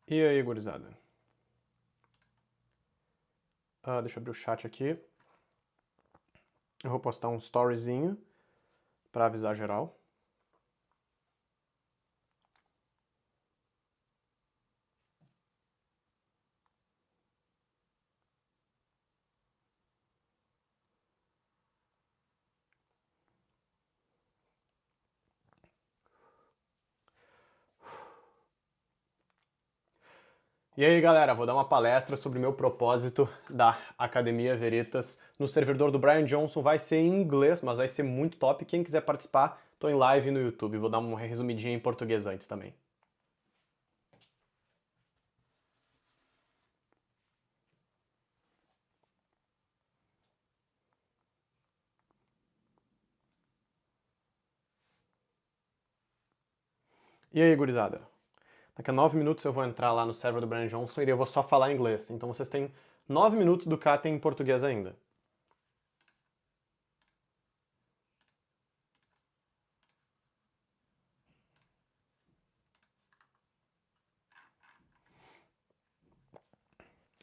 E aí, gurizada? Deixa eu abrir o chat aqui. Eu vou postar um storyzinho pra avisar geral. E aí, galera, vou dar uma palestra sobre o meu propósito da Academia Veritas no servidor do Brian Johnson. Vai ser em inglês, mas vai ser muito top. Quem quiser participar, tô em live no YouTube. Vou dar uma resumidinha em português antes também. E aí, gurizada? Daqui a 9 minutos eu vou entrar lá no server do Brian Johnson e eu vou só falar inglês. Então vocês têm 9 minutos do Caten em português ainda.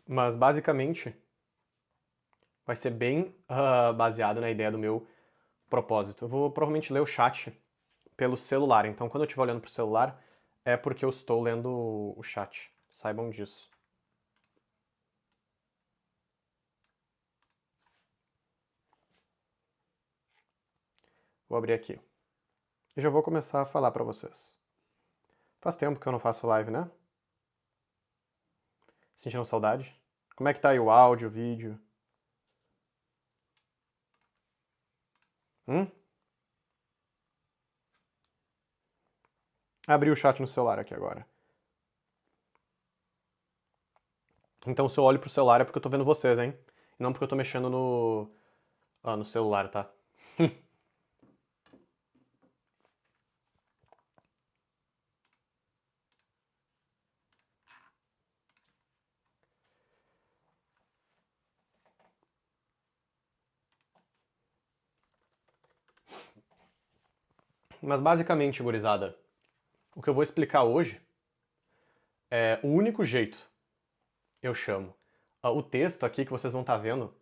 Mas basicamente vai ser bem baseado na ideia do meu propósito. Eu vou provavelmente ler o chat pelo celular, então quando eu estiver olhando para o celular é porque eu estou lendo o chat. Saibam disso. Vou abrir aqui. E já vou começar a falar para vocês. Faz tempo que eu não faço live, né? Sentindo saudade? Como é que tá aí o áudio, o vídeo? Abri o chat no celular aqui agora. Então se eu olho pro celular é porque eu tô vendo vocês, hein? E não porque eu tô mexendo no celular, tá? Mas basicamente, gurizada, o que eu vou explicar hoje é o único jeito, eu chamo. O texto aqui que vocês vão estar vendo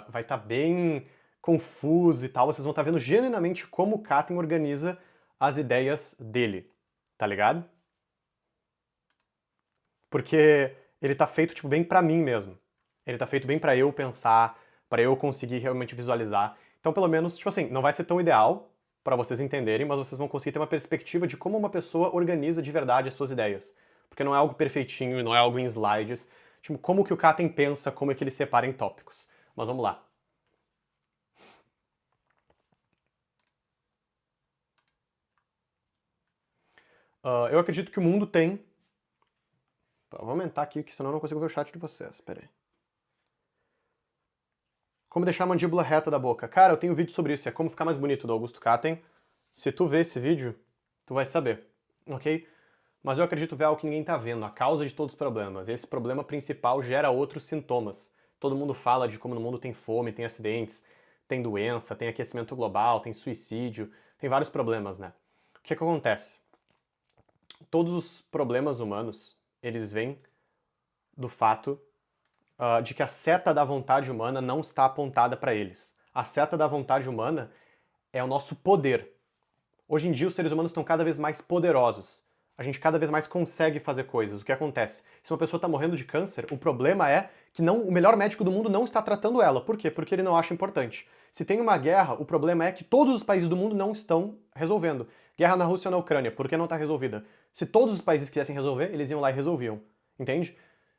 vai estar bem confuso e tal, vocês vão estar vendo genuinamente como o Caten organiza as ideias dele, tá ligado? Porque ele tá feito tipo bem pra mim mesmo. Ele tá feito bem pra eu pensar, pra eu conseguir realmente visualizar. Então, pelo menos, tipo assim, não vai ser tão ideal pra vocês entenderem, mas vocês vão conseguir ter uma perspectiva de como uma pessoa organiza de verdade as suas ideias. Porque não é algo perfeitinho, não é algo em slides. Tipo, como que o Caten pensa, como é que ele separa em tópicos. Mas vamos lá. Eu acredito que o mundo tem... Vou aumentar aqui, que senão eu não consigo ver o chat de vocês. Pera aí. Como deixar a mandíbula reta da boca. Cara, eu tenho um vídeo sobre isso, é como ficar mais bonito, do Augusto Caten. Se tu vê esse vídeo, tu vai saber, ok? Mas eu acredito ver algo que ninguém tá vendo, a causa de todos os problemas. Esse problema principal gera outros sintomas. Todo mundo fala de como no mundo tem fome, tem acidentes, tem doença, tem aquecimento global, tem suicídio, tem vários problemas, né? O que acontece? Todos os problemas humanos, eles vêm do fato de que a seta da vontade humana não está apontada para eles. A seta da vontade humana é o nosso poder. Hoje em dia os seres humanos estão cada vez mais poderosos. A gente cada vez mais consegue fazer coisas. O que acontece? Se uma pessoa está morrendo de câncer, o problema é que o melhor médico do mundo não está tratando ela. Por quê? Porque ele não acha importante. Se tem uma guerra, o problema é que todos os países do mundo não estão resolvendo. Guerra na Rússia e na Ucrânia, por que não está resolvida? Se todos os países quisessem resolver, eles iam lá e resolviam. Entende?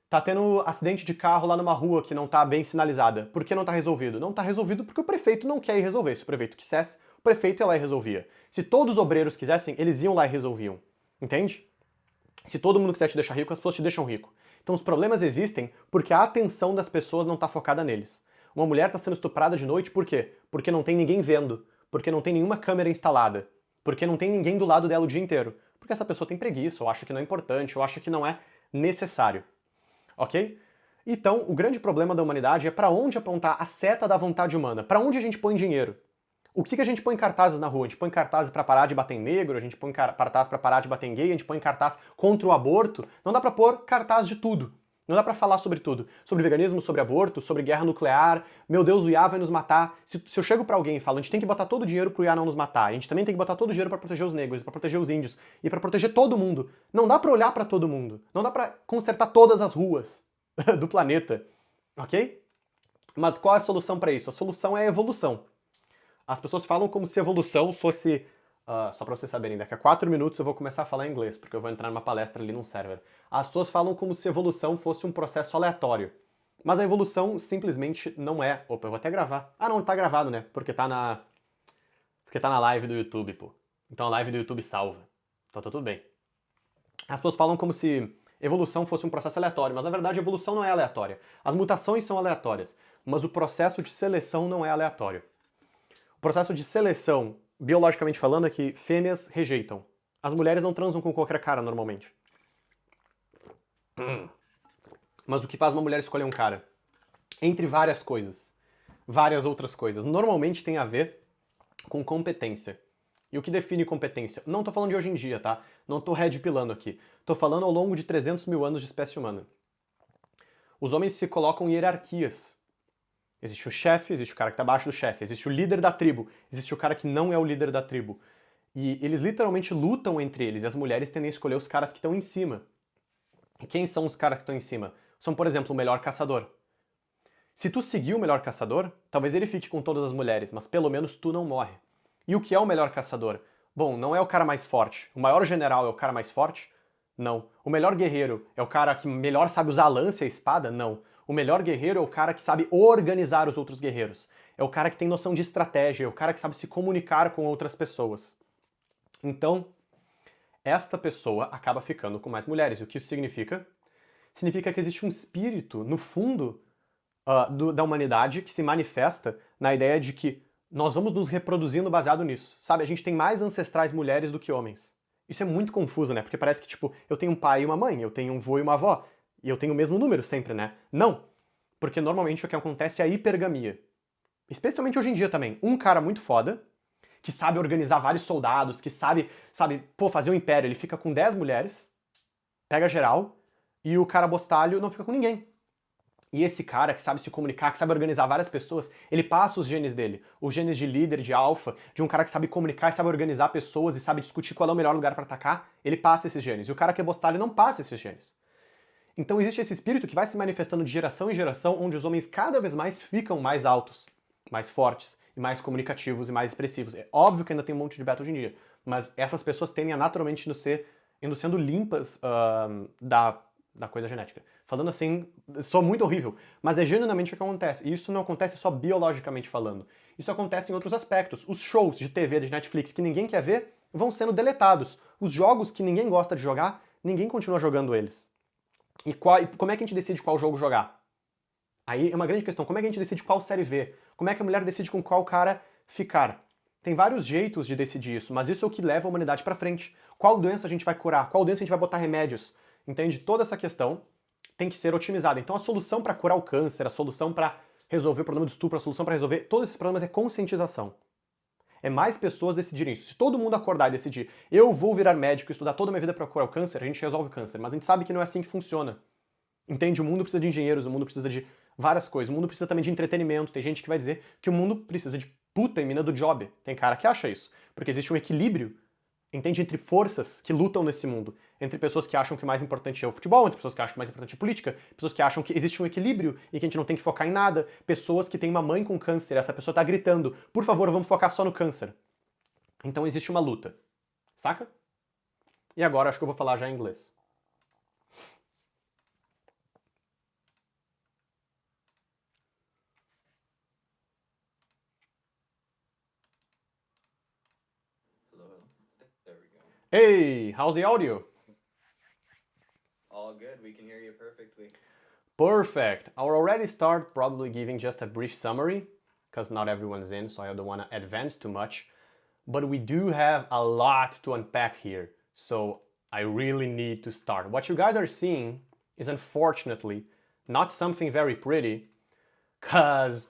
Tá tendo acidente de carro lá numa rua que não tá bem sinalizada. Por que não tá resolvido? Não tá resolvido porque o prefeito não quer ir resolver. Se o prefeito quisesse, o prefeito ia lá e resolvia. Se todos os obreiros quisessem, eles iam lá e resolviam. Entende? Se todo mundo quiser te deixar rico, as pessoas te deixam rico. Então os problemas existem porque a atenção das pessoas não tá focada neles. Uma mulher tá sendo estuprada de noite por quê? Porque não tem ninguém vendo. Porque não tem nenhuma câmera instalada. Porque não tem ninguém do lado dela o dia inteiro. Porque essa pessoa tem preguiça, ou acha que não é importante, ou acha que não é necessário. Ok? Então, o grande problema da humanidade é para onde apontar a seta da vontade humana, para onde a gente põe dinheiro. O que a gente põe em cartazes na rua? A gente põe cartazes pra parar de bater em negro, a gente põe cartaz pra parar de bater em gay, a gente põe cartaz contra o aborto. Não dá pra pôr cartaz de tudo. Não dá pra falar sobre tudo. Sobre veganismo, sobre aborto, sobre guerra nuclear. Meu Deus, o IA vai nos matar. Se eu chego pra alguém e falo, a gente tem que botar todo o dinheiro pro IA não nos matar, a gente também tem que botar todo o dinheiro pra proteger os negros, pra proteger os índios e pra proteger todo mundo. Não dá pra olhar pra todo mundo. Não dá pra consertar todas as ruas do planeta. Ok? Mas qual é a solução pra isso? A solução é a evolução. As pessoas falam como se evolução fosse... só pra vocês saberem, daqui a 4 minutos eu vou começar a falar inglês, porque eu vou entrar numa palestra ali num server. As pessoas falam como se evolução fosse um processo aleatório. Mas a evolução simplesmente não é... Opa, eu vou até gravar. Ah, não, tá gravado, né? Porque tá na live do YouTube, pô. Então a live do YouTube salva. Então tá tudo bem. As pessoas falam como se evolução fosse um processo aleatório, mas na verdade a evolução não é aleatória. As mutações são aleatórias, mas o processo de seleção não é aleatório. O processo de seleção, biologicamente falando, é que fêmeas rejeitam. As mulheres não transam com qualquer cara normalmente. Mas o que faz uma mulher escolher um cara? Entre várias coisas. Várias outras coisas. Normalmente tem a ver com competência. E o que define competência? Não tô falando de hoje em dia, tá? Não tô red-pilando aqui. Tô falando ao longo de 300 mil anos de espécie humana. Os homens se colocam em hierarquias. Existe o chefe, existe o cara que tá abaixo do chefe, existe o líder da tribo, existe o cara que não é o líder da tribo. E eles literalmente lutam entre eles, e as mulheres tendem a escolher os caras que estão em cima. E quem são os caras que estão em cima? São, por exemplo, o melhor caçador. Se tu seguir o melhor caçador, talvez ele fique com todas as mulheres, mas pelo menos tu não morre. E o que é o melhor caçador? Bom, não é o cara mais forte. O maior general é o cara mais forte? Não. O melhor guerreiro é o cara que melhor sabe usar a lança e a espada? Não. O melhor guerreiro é o cara que sabe organizar os outros guerreiros. É o cara que tem noção de estratégia, é o cara que sabe se comunicar com outras pessoas. Então, esta pessoa acaba ficando com mais mulheres. E o que isso significa? Significa que existe um espírito, no fundo, da humanidade que se manifesta na ideia de que nós vamos nos reproduzindo baseado nisso. Sabe, a gente tem mais ancestrais mulheres do que homens. Isso é muito confuso, né? Porque parece que, tipo, eu tenho um pai e uma mãe, eu tenho um vô e uma avó, e eu tenho o mesmo número sempre, né? Não! Porque normalmente o que acontece é a hipergamia. Especialmente hoje em dia também. Um cara muito foda, que sabe organizar vários soldados, que sabe, pô, fazer um império, ele fica com 10 mulheres, pega geral, e o cara bostalho não fica com ninguém. E esse cara que sabe se comunicar, que sabe organizar várias pessoas, ele passa os genes dele. Os genes de líder, de alfa, de um cara que sabe comunicar e sabe organizar pessoas e sabe discutir qual é o melhor lugar pra atacar, ele passa esses genes. E o cara que é bostalho não passa esses genes. Então existe esse espírito que vai se manifestando de geração em geração, onde os homens cada vez mais ficam mais altos, mais fortes, e mais comunicativos e mais expressivos. É óbvio que ainda tem um monte de beta hoje em dia, mas essas pessoas tendem a naturalmente indo sendo limpas da coisa genética. Falando assim, sou muito horrível, mas é genuinamente o que acontece. E isso não acontece só biologicamente falando. Isso acontece em outros aspectos. Os shows de TV, de Netflix, que ninguém quer ver, vão sendo deletados. Os jogos que ninguém gosta de jogar, ninguém continua jogando eles. E como é que a gente decide qual jogo jogar? Aí é uma grande questão. Como é que a gente decide qual série ver? Como é que a mulher decide com qual cara ficar? Tem vários jeitos de decidir isso, mas isso é o que leva a humanidade pra frente. Qual doença a gente vai curar? Qual doença a gente vai botar remédios? Entende? Toda essa questão tem que ser otimizada. Então a solução para curar o câncer, a solução para resolver o problema do estupro, a solução para resolver todos esses problemas é conscientização. É mais pessoas decidirem isso. Se todo mundo acordar e decidir, eu vou virar médico e estudar toda a minha vida para curar o câncer, a gente resolve o câncer. Mas a gente sabe que não é assim que funciona. Entende? O mundo precisa de engenheiros, o mundo precisa de várias coisas. O mundo precisa também de entretenimento. Tem gente que vai dizer que o mundo precisa de puta e mina do job. Tem cara que acha isso. Porque existe um equilíbrio, entende? Entre forças que lutam nesse mundo. Entre pessoas que acham que o mais importante é o futebol, entre pessoas que acham que o mais importante é a política, pessoas que acham que existe um equilíbrio e que a gente não tem que focar em nada, pessoas que têm uma mãe com câncer, essa pessoa tá gritando, por favor, vamos focar só no câncer. Então existe uma luta. Saca? E agora acho que eu vou falar já em inglês. Hey, how's the audio? All good, we can hear you perfectly. Perfect. I'll already start probably giving just a brief summary, because not everyone's in, so I don't want to advance too much. But we do have a lot to unpack here, so I really need to start. What you guys are seeing is unfortunately not something very pretty, because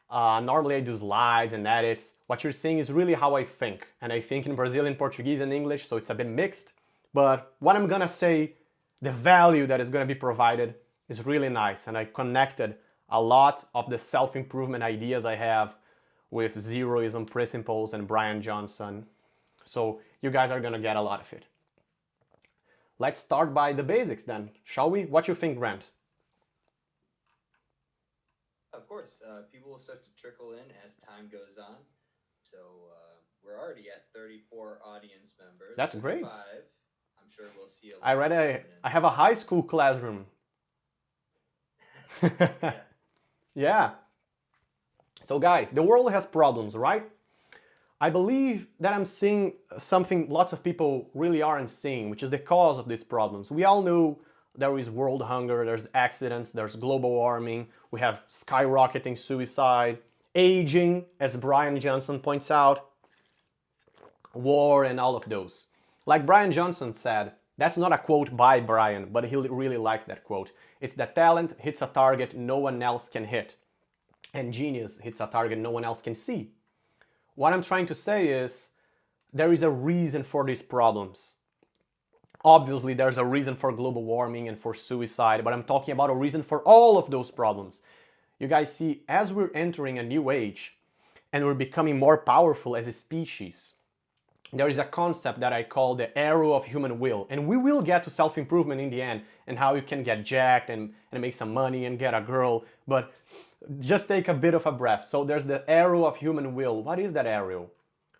Normally I do slides and edits. What you're seeing is really how I think. And I think in Brazilian, Portuguese, and English, so it's a bit mixed. But what I'm gonna say, the value that is gonna be provided is really nice. And I connected a lot of the self-improvement ideas I have with zeroism principles and Brian Johnson. So you guys are gonna get a lot of it. Let's start by the basics then, shall we? What you think, Grant? Of course, people will start to trickle in as time goes on. So we're already at 34 audience members. That's great. 5. I'm sure we'll see a lot. I have a high school classroom. Yeah. Yeah. So guys, the world has problems, right? I believe that I'm seeing something lots of people really aren't seeing, which is the cause of these problems. We all know there is world hunger, there's accidents, there's global warming, we have skyrocketing suicide, aging, as Brian Johnson points out, war, and all of those. Like Brian Johnson said, that's not a quote by Brian, but he really likes that quote. It's that talent hits a target no one else can hit, and genius hits a target no one else can see. What I'm trying to say is, there is a reason for these problems. Obviously, there's a reason for global warming and for suicide, but I'm talking about a reason for all of those problems. You guys see, as we're entering a new age and we're becoming more powerful as a species, there is a concept that I call the arrow of human will. And we will get to self-improvement in the end and how you can get jacked and make some money and get a girl, but just take a bit of a breath. So there's the arrow of human will. What is that arrow?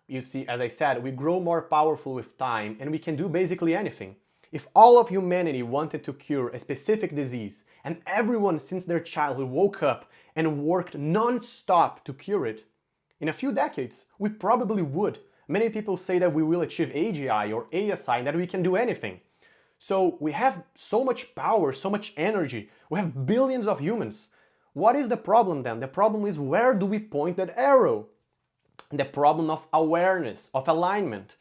You see, as I said, we grow more powerful with time and we can do basically anything. If all of humanity wanted to cure a specific disease and everyone since their childhood woke up and worked non-stop to cure it, in a few decades, we probably would. Many people say that we will achieve AGI or ASI and that we can do anything. So we have so much power, so much energy. We have billions of humans. What is the problem then? The problem is, where do we point that arrow? The problem of awareness, of alignment.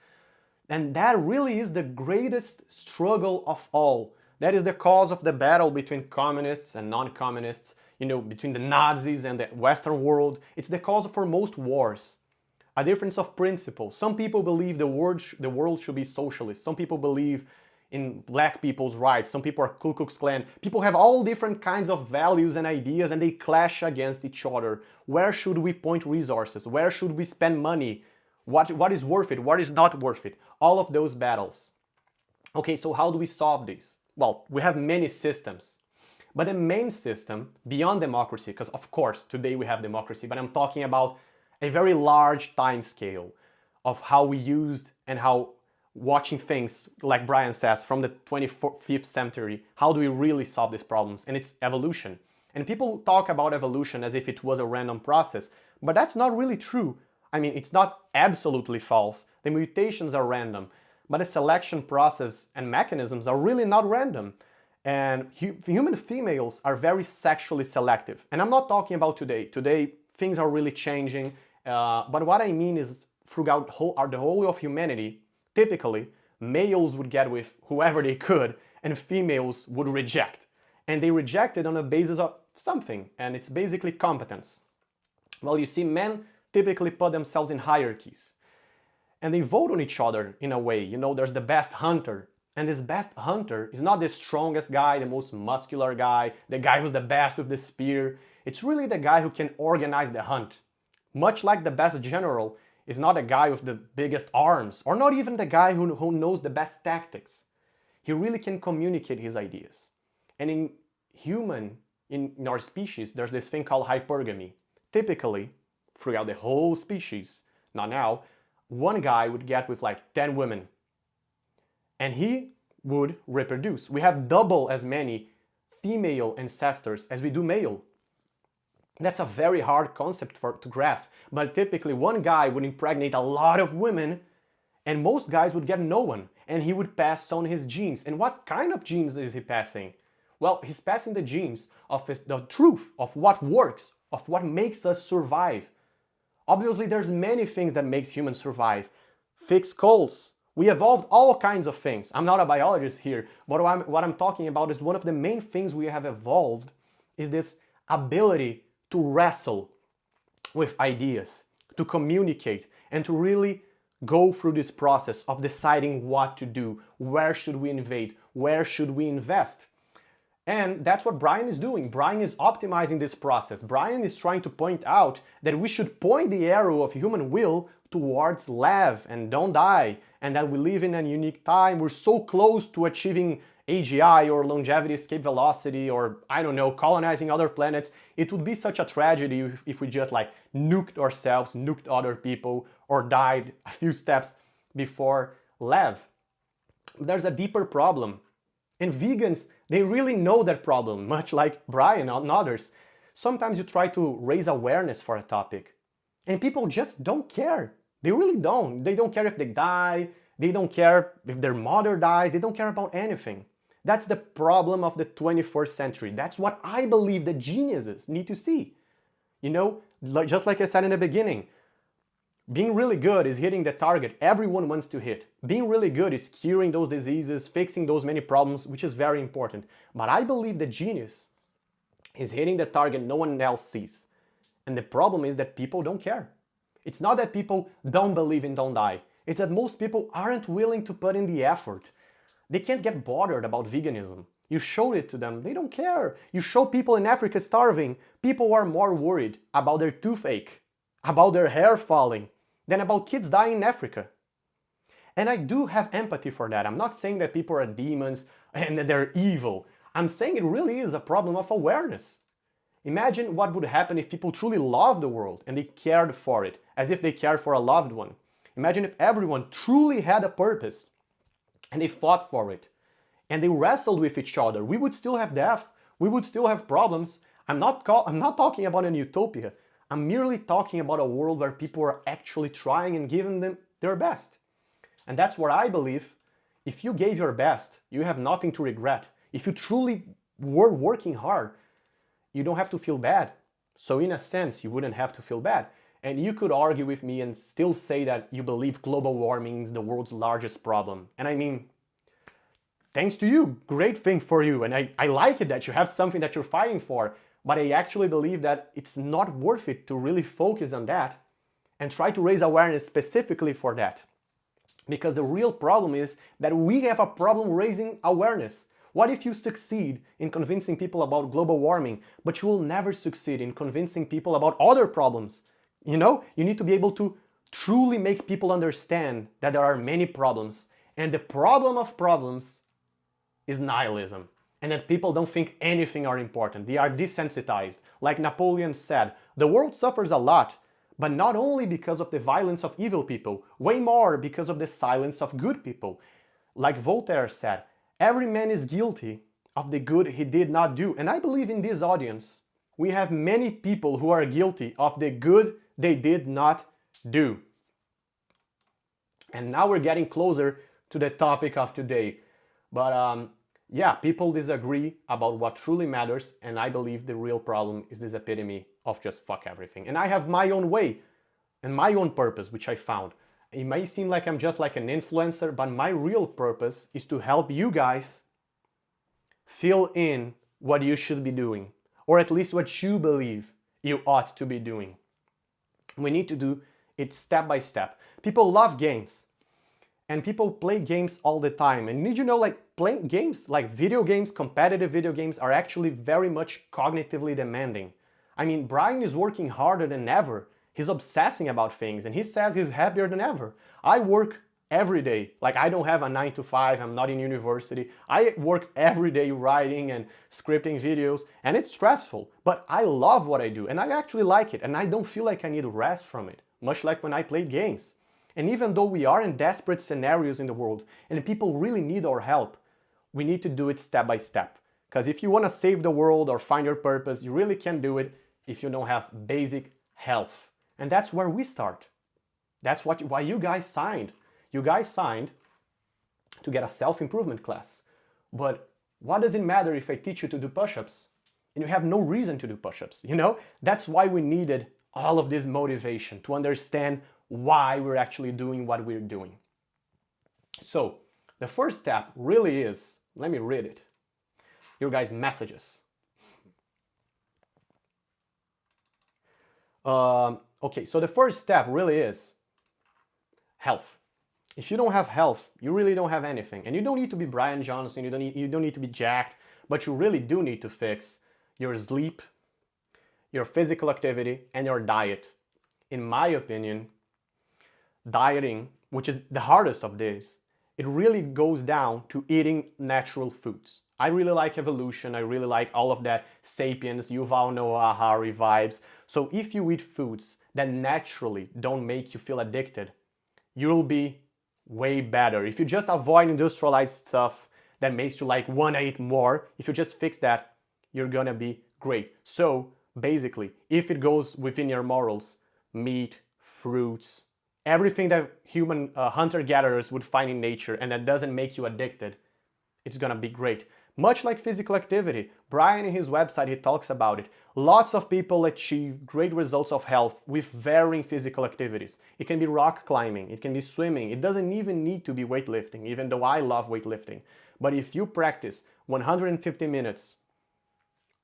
And that really is the greatest struggle of all. That is the cause of the battle between communists and non-communists, between the Nazis and the Western world. It's the cause for most wars. A difference of principle. Some people believe the world should be socialist. Some people believe in black people's rights. Some people are Ku Klux Klan. People have all different kinds of values and ideas and they clash against each other. Where should we point resources? Where should we spend money? What is worth it? What is not worth it? All of those battles. Okay, so how do we solve this? Well, we have many systems. But the main system, beyond democracy, because of course today we have democracy, but I'm talking about a very large time scale of how we used and how watching things, like Brian says, from the 25th century, how do we really solve these problems? And it's evolution. And people talk about evolution as if it was a random process, but that's not really true. I mean, it's not absolutely false. The mutations are random, but the selection process and mechanisms are really not random. And human females are very sexually selective. And I'm not talking about today. Today, things are really changing. But what I mean is, throughout the whole of humanity, typically, males would get with whoever they could, and females would reject. And they rejected on the basis of something, and it's basically competence. Well, you see, men typically put themselves in hierarchies. And they vote on each other in a way. There's the best hunter. And this best hunter is not the strongest guy, the most muscular guy, the guy who's the best with the spear. It's really the guy who can organize the hunt. Much like the best general is not a guy with the biggest arms, or not even the guy who knows the best tactics. He really can communicate his ideas. And in our species, there's this thing called hypergamy. Typically, throughout the whole species, not now, one guy would get with like 10 women. And he would reproduce. We have double as many female ancestors as we do male. That's a very hard concept to grasp, but typically one guy would impregnate a lot of women and most guys would get no one, and he would pass on his genes. And what kind of genes is he passing? Well, he's passing the genes of the truth, of what works, of what makes us survive. Obviously, there's many things that makes humans survive. Thick skulls. We evolved all kinds of things. I'm not a biologist here, but what I'm talking about is one of the main things we have evolved is this ability to wrestle. with ideas, to communicate, and to really go through this process of deciding what to do, where should we invade, where should we invest. And that's what Brian is doing. Brian is optimizing this process. Brian is trying to point out that we should point the arrow of human will towards live and don't die, and that we live in a unique time. We're so close to achieving AGI or longevity escape velocity or, I don't know, colonizing other planets. It would be such a tragedy if we just like nuked ourselves, nuked other people, or died a few steps before Lev. There's a deeper problem. And vegans, they really know that problem, much like Brian and others. Sometimes you try to raise awareness for a topic, and people just don't care. They really don't. They don't care if they die, they don't care if their mother dies, they don't care about anything. That's the problem of the 21st century. That's what I believe the geniuses need to see. You know, just like I said in the beginning, being really good is hitting the target everyone wants to hit. Being really good is curing those diseases, fixing those many problems, which is very important. But I believe the genius is hitting the target no one else sees. And the problem is that people don't care. It's not that people don't believe in don't die. It's that most people aren't willing to put in the effort. They can't get bothered about veganism. You show it to them, they don't care. You show people in Africa starving, people are more worried about their toothache, about their hair falling, than about kids dying in Africa. And I do have empathy for that. I'm not saying that people are demons and that they're evil. I'm saying it really is a problem of awareness. Imagine what would happen if people truly loved the world and they cared for it, as if they cared for a loved one. Imagine if everyone truly had a purpose and they fought for it and they wrestled with each other. We would still have death, we would still have problems. I'm not talking about an utopia. I'm merely talking about a world where people are actually trying and giving them their best. And that's where I believe if you gave your best, you have nothing to regret. If you truly were working hard, you don't have to feel bad. So in a sense, you wouldn't have to feel bad. And you could argue with me and still say that you believe global warming is the world's largest problem. And I mean, thanks to you, great thing for you. And I like it that you have something that you're fighting for. But I actually believe that it's not worth it to really focus on that and try to raise awareness specifically for that. Because the real problem is that we have a problem raising awareness. What if you succeed in convincing people about global warming, but you will never succeed in convincing people about other problems? You know, you need to be able to truly make people understand that there are many problems. And the problem of problems is nihilism. And that people don't think anything are important. They are desensitized. Like Napoleon said, the world suffers a lot, but not only because of the violence of evil people, way more because of the silence of good people. Like Voltaire said, every man is guilty of the good he did not do. And I believe in this audience, we have many people who are guilty of the good they did not do. And now we're getting closer to the topic of today. But yeah, people disagree about what truly matters, and I believe the real problem is this epitome of just fuck everything. And I have my own way and my own purpose, which I found. It may seem like I'm just like an influencer, but my real purpose is to help you guys fill in what you should be doing, or at least what you believe you ought to be doing. We need to do it step by step. People love games. And people play games all the time. And did you know, like, playing games, like video games, competitive video games, are actually very much cognitively demanding. I mean, Brian is working harder than ever. He's obsessing about things, and he says he's happier than ever. I work every day. Like, I don't have a 9 to 5, I'm not in university. I work every day writing and scripting videos, and it's stressful. But I love what I do, and I actually like it, and I don't feel like I need rest from it, much like when I play games. And even though we are in desperate scenarios in the world and people really need our help, we need to do it step by step. Because if you want to save the world or find your purpose, you really can't do it if you don't have basic health. And that's where we start. That's why you guys signed. You guys signed to get a self-improvement class. But what does it matter if I teach you to do push-ups and you have no reason to do push-ups? You know, that's why we needed all of this motivation to understand why we're actually doing what we're doing. So the first step really is, let me read it, your guys' messages. Okay, so the first step really is health. If you don't have health, you really don't have anything. And you don't need to be Brian Johnson, you don't need to be jacked, but you really do need to fix your sleep, your physical activity, and your diet. In my opinion, dieting, which is the hardest of these, it really goes down to eating natural foods. I really like evolution, I really like all of that Sapiens, Yuval Noah Harari vibes. So if you eat foods that naturally don't make you feel addicted, you'll be way better. If you just avoid industrialized stuff that makes you like wanna eat more, if you just fix that, you're gonna be great. So basically, if it goes within your morals, meat, fruits, everything that human hunter-gatherers would find in nature and that doesn't make you addicted, it's gonna be great. Much like physical activity, Brian in his website, he talks about it. Lots of people achieve great results of health with varying physical activities. It can be rock climbing, it can be swimming, it doesn't even need to be weightlifting, even though I love weightlifting. But if you practice 150 minutes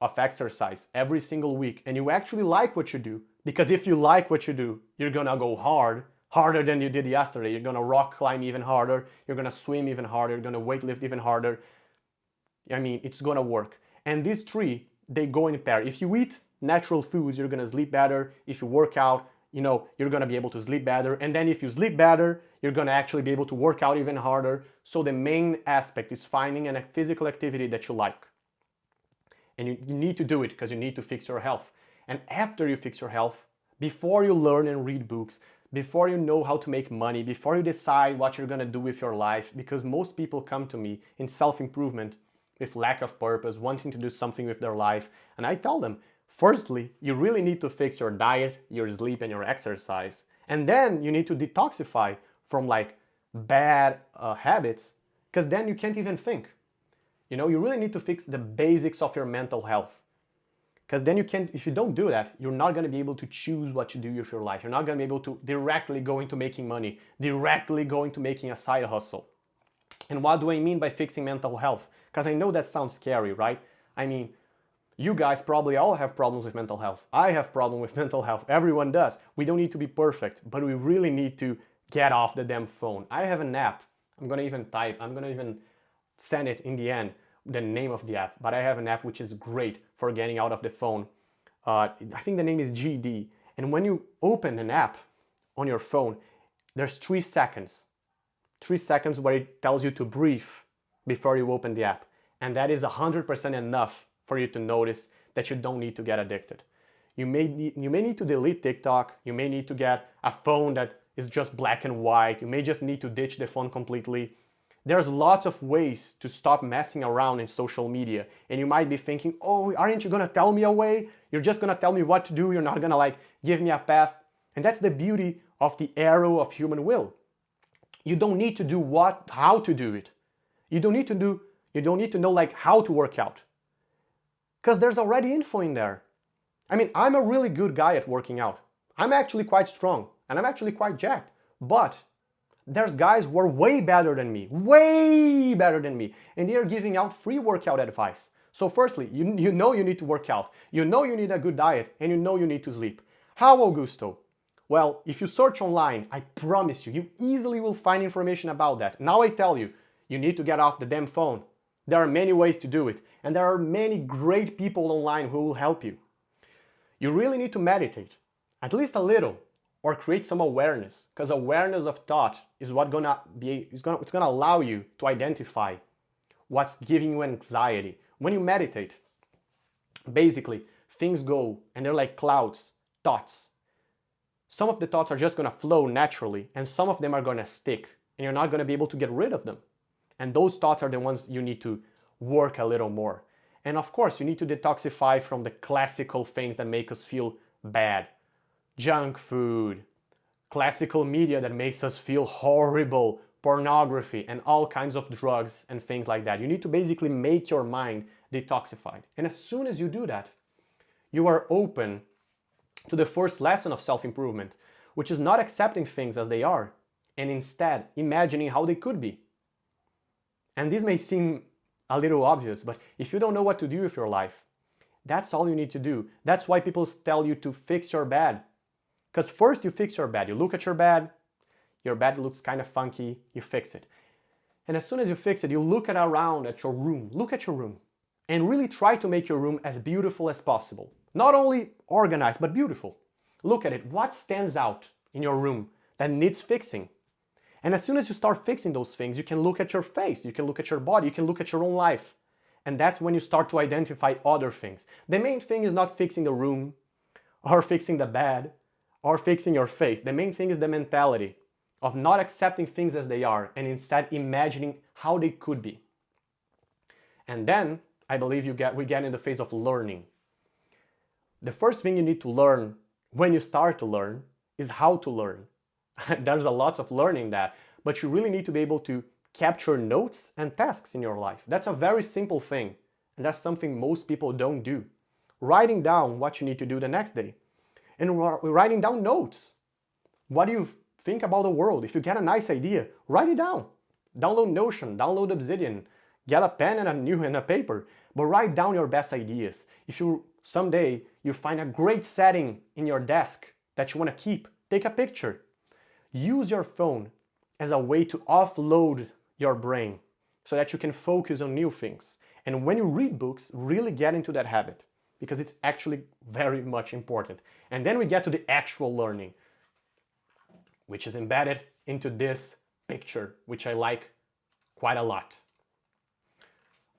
of exercise every single week and you actually like what you do, because if you like what you do, you're gonna go harder than you did yesterday. You're gonna rock climb even harder, you're gonna swim even harder, you're gonna weightlift even harder. I mean, it's gonna work. And these three, they go in pair. If you eat natural foods, you're gonna sleep better. If you work out, you're gonna be able to sleep better. And then if you sleep better, you're gonna actually be able to work out even harder. So the main aspect is finding a physical activity that you like. And you need to do it because you need to fix your health. And after you fix your health, before you learn and read books, before you know how to make money, before you decide what you're gonna do with your life, because most people come to me in self-improvement with lack of purpose, wanting to do something with their life. And I tell them, firstly, you really need to fix your diet, your sleep, and your exercise. And then you need to detoxify from like bad habits, because then you can't even think. You really need to fix the basics of your mental health. Because then if you don't do that, you're not going to be able to choose what to do with your life. You're not going to be able to directly go into making money, directly go into making a side hustle. And what do I mean by fixing mental health? Because I know that sounds scary, right? I mean, you guys probably all have problems with mental health. I have problems with mental health. Everyone does. We don't need to be perfect, but we really need to get off the damn phone. I have an app. I'm going to even send it in the end, the name of the app. But I have an app which is great for getting out of the phone. I think the name is GD. And when you open an app on your phone, there's 3 seconds. 3 seconds where it tells you to breathe before you open the app. And that is 100% enough for you to notice that you don't need to get addicted. You may need to delete TikTok. You may need to get a phone that is just black and white. You may just need to ditch the phone completely. There's lots of ways to stop messing around in social media. And you might be thinking, oh, aren't you gonna tell me a way? You're just gonna tell me what to do. You're not gonna give me a path. And that's the beauty of the arrow of human will. You don't need to do how to do it. You don't need to know how to work out. Because there's already info in there. I mean, I'm a really good guy at working out. I'm actually quite strong and I'm actually quite jacked. But there's guys who are way better than me, and they are giving out free workout advice. So firstly, you know you need to work out, you know you need a good diet, and you know you need to sleep. How, Augusto? Well, if you search online, I promise you easily will find information about that. Now I tell you, you need to get off the damn phone. There are many ways to do it, and there are many great people online who will help you. You really need to meditate, at least a little, or create some awareness, because awareness of thought is it's gonna allow you to identify what's giving you anxiety. When you meditate, basically things go and they're like clouds, thoughts. Some of the thoughts are just gonna flow naturally, and some of them are gonna stick, and you're not gonna be able to get rid of them. And those thoughts are the ones you need to work a little more. And of course, you need to detoxify from the classical things that make us feel bad. Junk food, classical media that makes us feel horrible, pornography, and all kinds of drugs and things like that. You need to basically make your mind detoxified. And as soon as you do that, you are open to the first lesson of self-improvement, which is not accepting things as they are, and instead imagining how they could be. And this may seem a little obvious, but if you don't know what to do with your life, that's all you need to do. That's why people tell you to fix your bed. Because first you fix your bed. You look at your bed looks kind of funky, you fix it. And as soon as you fix it, you look around at your room. Look at your room. And really try to make your room as beautiful as possible. Not only organized, but beautiful. Look at it. What stands out in your room that needs fixing? And as soon as you start fixing those things, you can look at your face, you can look at your body, you can look at your own life. And that's when you start to identify other things. The main thing is not fixing the room, or fixing the bed, or fixing your face. The main thing is the mentality of not accepting things as they are and instead imagining how they could be. And then, I believe we get in the phase of learning. The first thing you need to learn when you start to learn is how to learn. There's a lot of learning that, but you really need to be able to capture notes and tasks in your life. That's a very simple thing, and that's something most people don't do. Writing down what you need to do the next day, and writing down notes. What do you think about the world? If you get a nice idea, write it down. Download Notion, download Obsidian, get a pen and a paper, but write down your best ideas. If someday you find a great setting in your desk that you want to keep, take a picture. Use your phone as a way to offload your brain so that you can focus on new things. And when you read books, really get into that habit because it's actually very much important. And then we get to the actual learning, which is embedded into this picture, which I like quite a lot.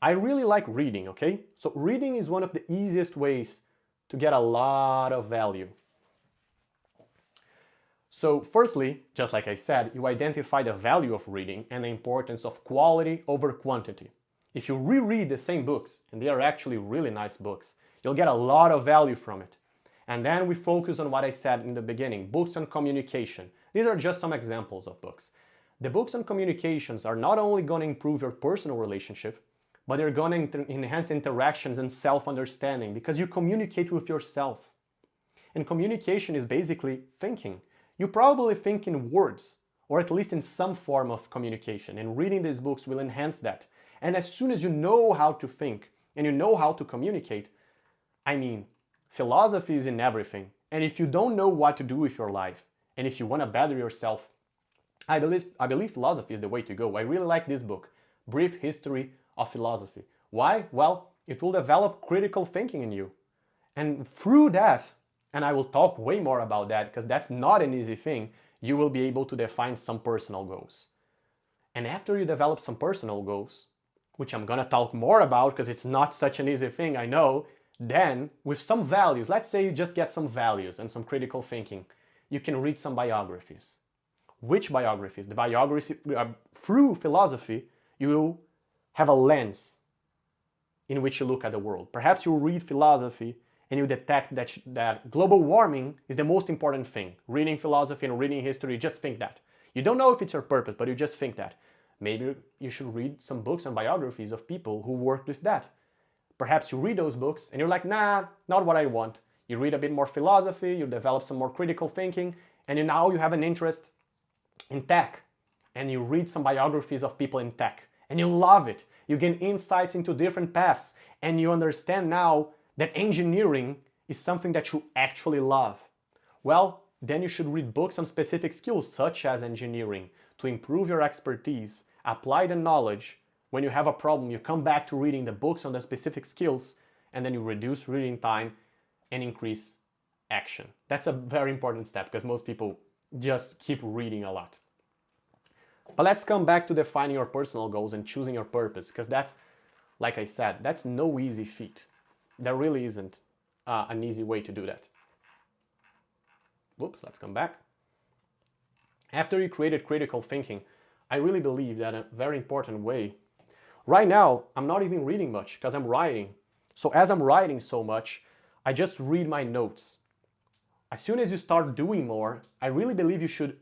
I really like reading, okay? So reading is one of the easiest ways to get a lot of value. So firstly, just like I said, you identify the value of reading and the importance of quality over quantity. If you reread the same books, and they are actually really nice books, you'll get a lot of value from it. And then we focus on what I said in the beginning, books on communication. These are just some examples of books. The books on communications are not only going to improve your personal relationship, but they're going to enhance interactions and self-understanding because you communicate with yourself. And communication is basically thinking. You probably think in words, or at least in some form of communication, and reading these books will enhance that. And as soon as you know how to think and you know how to communicate, philosophy is in everything. And if you don't know what to do with your life, and if you want to better yourself, I believe philosophy is the way to go. I really like this book, Brief History of Philosophy. Why? Well, it will develop critical thinking in you. And through that, and I will talk way more about that because that's not an easy thing, you will be able to define some personal goals. And after you develop some personal goals, which I'm gonna talk more about because it's not such an easy thing, I know, then with some values, let's say you just get some values and some critical thinking, you can read some biographies. Which biographies? The biography, through philosophy, you will have a lens in which you look at the world. Perhaps you read philosophy and you detect that global warming is the most important thing. Reading philosophy and reading history, you just think that. You don't know if it's your purpose, but you just think that. Maybe you should read some books and biographies of people who worked with that. Perhaps you read those books and you're like, nah, not what I want. You read a bit more philosophy, you develop some more critical thinking, and now you have an interest in tech. And you read some biographies of people in tech. And you love it. You gain insights into different paths. And you understand now that engineering is something that you actually love. Well, then you should read books on specific skills such as engineering to improve your expertise, apply the knowledge. When you have a problem, you come back to reading the books on the specific skills, and then you reduce reading time and increase action. That's a very important step because most people just keep reading a lot. But let's come back to defining your personal goals and choosing your purpose, because that's, like I said, that's no easy feat. There really isn't an easy way to do that. Whoops, let's come back. After you created critical thinking, I really believe that a very important way. Right now, I'm not even reading much because I'm writing. So as I'm writing so much, I just read my notes. As soon as you start doing more, I really believe you should.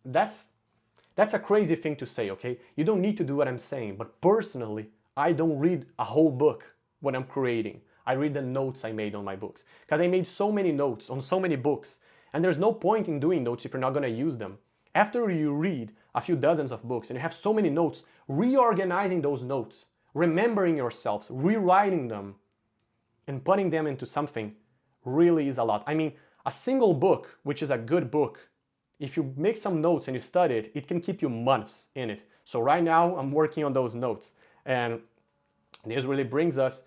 That's a crazy thing to say, okay? You don't need to do what I'm saying, but personally, I don't read a whole book when I'm creating. I read the notes I made on my books because I made so many notes on so many books, and there's no point in doing notes if you're not going to use them. After you read a few dozens of books and you have so many notes, reorganizing those notes, remembering yourselves, rewriting them, and putting them into something really is a lot. A single book, which is a good book, if you make some notes and you study it, it can keep you months in it. So right now I'm working on those notes, and this really brings us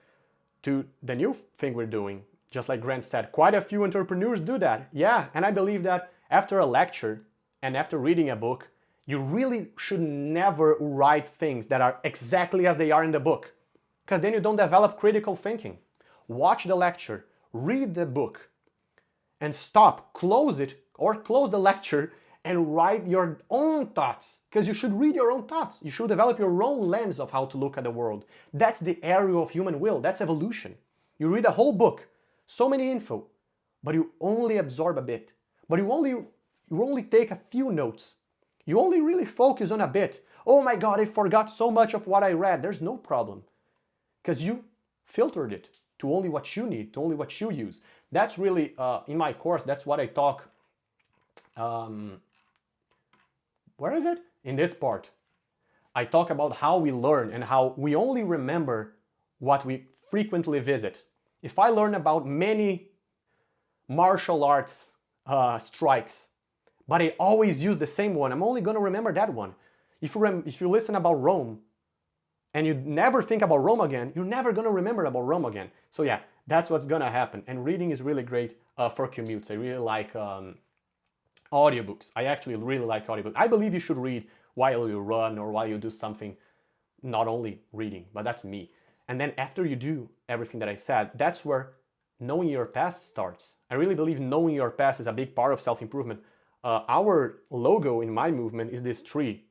to the new thing we're doing. Just like Grant said, quite a few entrepreneurs do that. Yeah, and I believe that after a lecture and after reading a book, you really should never write things that are exactly as they are in the book, because then you don't develop critical thinking. Watch the lecture, read the book, and stop, close it, or close the lecture and write your own thoughts, because you should read your own thoughts. You should develop your own lens of how to look at the world. That's the area of human will. That's evolution. You read a whole book, so many info, but you only absorb a bit. But you only take a few notes. You only really focus on a bit. Oh my God, I forgot so much of what I read. There's no problem, because you filtered it to only what you need, to only what you use. That's really, in my course, that's what I talk. Where is it? In this part. I talk about how we learn and how we only remember what we frequently visit. If I learn about many martial arts strikes, but I always use the same one, I'm only going to remember that one. If you listen about Rome and you never think about Rome again, you're never going to remember about Rome again. So yeah, that's what's going to happen. And reading is really great for commutes. I really like audiobooks. I actually really like audiobooks. I believe you should read while you run or while you do something, not only reading, but that's me. And then after you do everything that I said, that's where knowing your past starts. I really believe knowing your past is a big part of self-improvement. Our logo in my movement is this tree.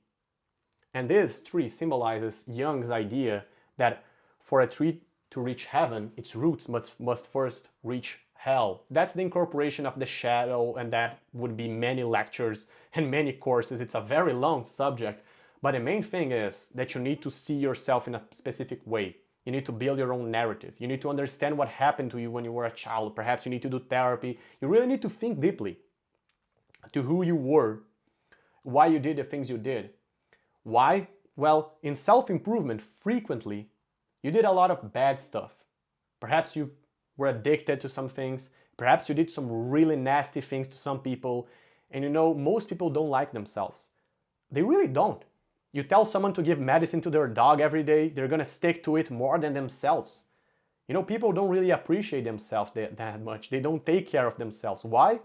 And this tree symbolizes Jung's idea that for a tree to reach heaven, its roots must first reach hell. That's the incorporation of the shadow, and that would be many lectures and many courses. It's a very long subject, but the main thing is that you need to see yourself in a specific way. You need to build your own narrative. You need to understand what happened to you when you were a child. Perhaps you need to do therapy. You really need to think deeply to who you were, why you did the things you did. Why? Well, in self-improvement, frequently, you did a lot of bad stuff. Perhaps you were addicted to some things. Perhaps you did some really nasty things to some people. And you know, most people don't like themselves. They really don't. You tell someone to give medicine to their dog every day, they're gonna stick to it more than themselves. You know, people don't really appreciate themselves that much. They don't take care of themselves. Why?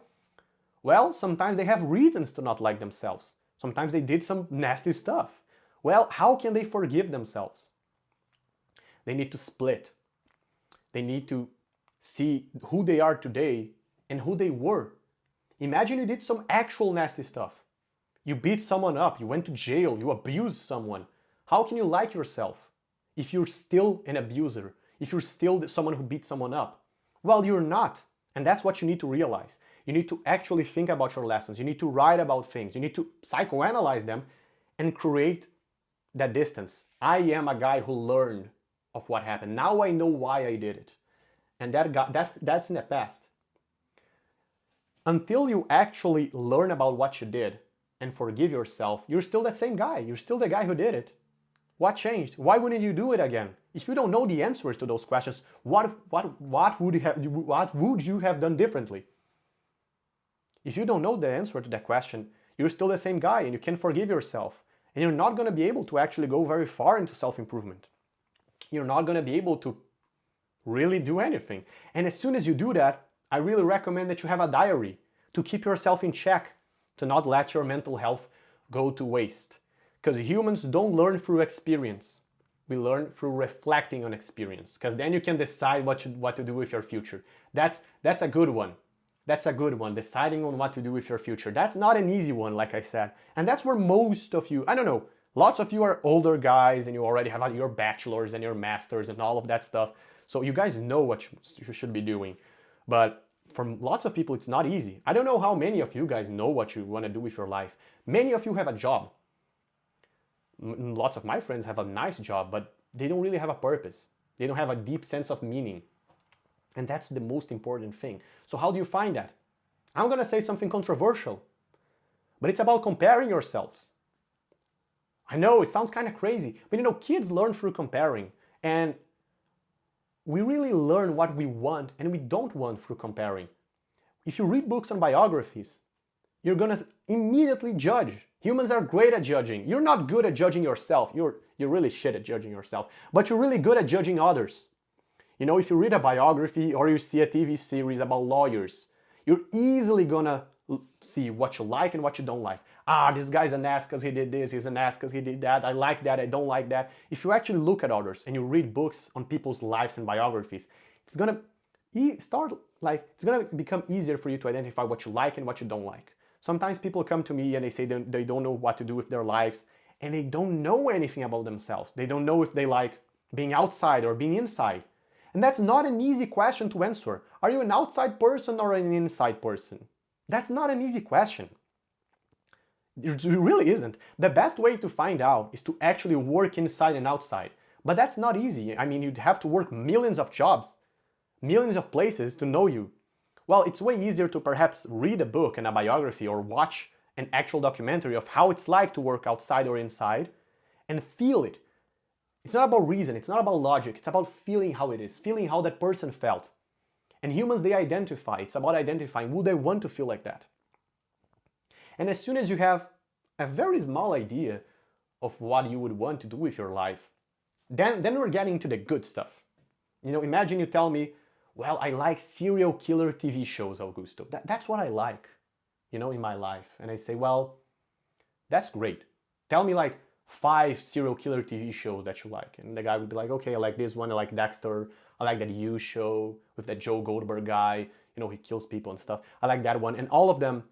Well, sometimes they have reasons to not like themselves. Sometimes they did some nasty stuff. Well, how can they forgive themselves? They need to split. They need to see who they are today and who they were. Imagine you did some actual nasty stuff. You beat someone up, you went to jail, you abused someone. How can you like yourself if you're still an abuser, if you're still someone who beat someone up? Well, you're not. And that's what you need to realize. You need to actually think about your lessons. You need to write about things. You need to psychoanalyze them and create that distance. I am a guy who learned of what happened. Now I know why I did it. And that's in the past. Until you actually learn about what you did and forgive yourself, you're still that same guy. You're still the guy who did it. What changed? Why wouldn't you do it again? If you don't know the answers to those questions, what would you have done differently? If you don't know the answer to that question, you're still the same guy and you can't forgive yourself. And you're not going to be able to actually go very far into self-improvement. You're not going to be able to really do anything. And as soon as you do that, I really recommend that you have a diary to keep yourself in check, to not let your mental health go to waste. Because humans don't learn through experience. We learn through reflecting on experience, because then you can decide what to do with your future. That's a good one. That's a good one, deciding on what to do with your future. That's not an easy one, like I said. And that's where most of you, I don't know, lots of you are older guys and you already have your bachelors and your masters and all of that stuff. So you guys know what you should be doing. But for lots of people, it's not easy. I don't know how many of you guys know what you want to do with your life. Many of you have a job. Lots of my friends have a nice job, but they don't really have a purpose. They don't have a deep sense of meaning. And that's the most important thing. So how do you find that? I'm going to say something controversial, but it's about comparing yourselves. I know it sounds kind of crazy, but you know, kids learn through comparing, and we really learn what we want and we don't want through comparing. if you read books on biographies, you're gonna immediately judge. Humans are great at judging. You're not good at judging yourself. You're really shit at judging yourself. But you're really good at judging others. You know, if you read a biography or you see a TV series about lawyers, you're easily gonna see what you like and what you don't like. Ah, this guy's an ass because he did this, he's an ass because he did that, I like that, I don't like that. If you actually look at others and you read books on people's lives and biographies, it's gonna become easier for you to identify what you like and what you don't like. Sometimes people come to me and they say they don't know what to do with their lives and they don't know anything about themselves. They don't know if they like being outside or being inside. And that's not an easy question to answer. Are you an outside person or an inside person? That's not an easy question. It really isn't. The best way to find out is to actually work inside and outside. But that's not easy. I mean, you'd have to work millions of jobs, millions of places to know you. Well, it's way easier to perhaps read a book and a biography or watch an actual documentary of how it's like to work outside or inside and feel it. It's not about reason, it's not about logic, it's about feeling how it is, feeling how that person felt. And humans, they identify. It's about identifying, would they want to feel like that? And as soon as you have a very small idea of what you would want to do with your life, then we're getting into the good stuff. You know, imagine you tell me, well, I like serial killer TV shows, Augusto. That's what I like, you know, in my life. And I say, well, that's great. Tell me like 5 serial killer TV shows that you like. And the guy would be like, okay, I like this one, I like Dexter, I like that You show with that Joe Goldberg guy, you know, he kills people and stuff. I like that one. And all of them,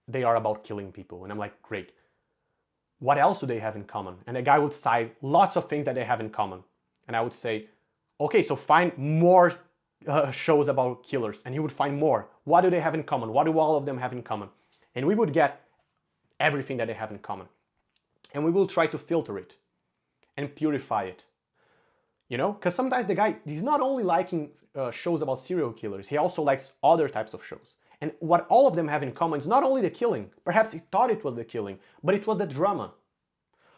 they are about killing people. And I'm like, great. What else do they have in common? And the guy would cite lots of things that they have in common. And I would say, okay, so find more shows about killers. And he would find more. What do they have in common? What do all of them have in common? And we would get everything that they have in common. And we will try to filter it and purify it. You know, because sometimes the guy, he's not only liking shows about serial killers, he also likes other types of shows. And what all of them have in common is not only the killing, perhaps he thought it was the killing, but it was the drama.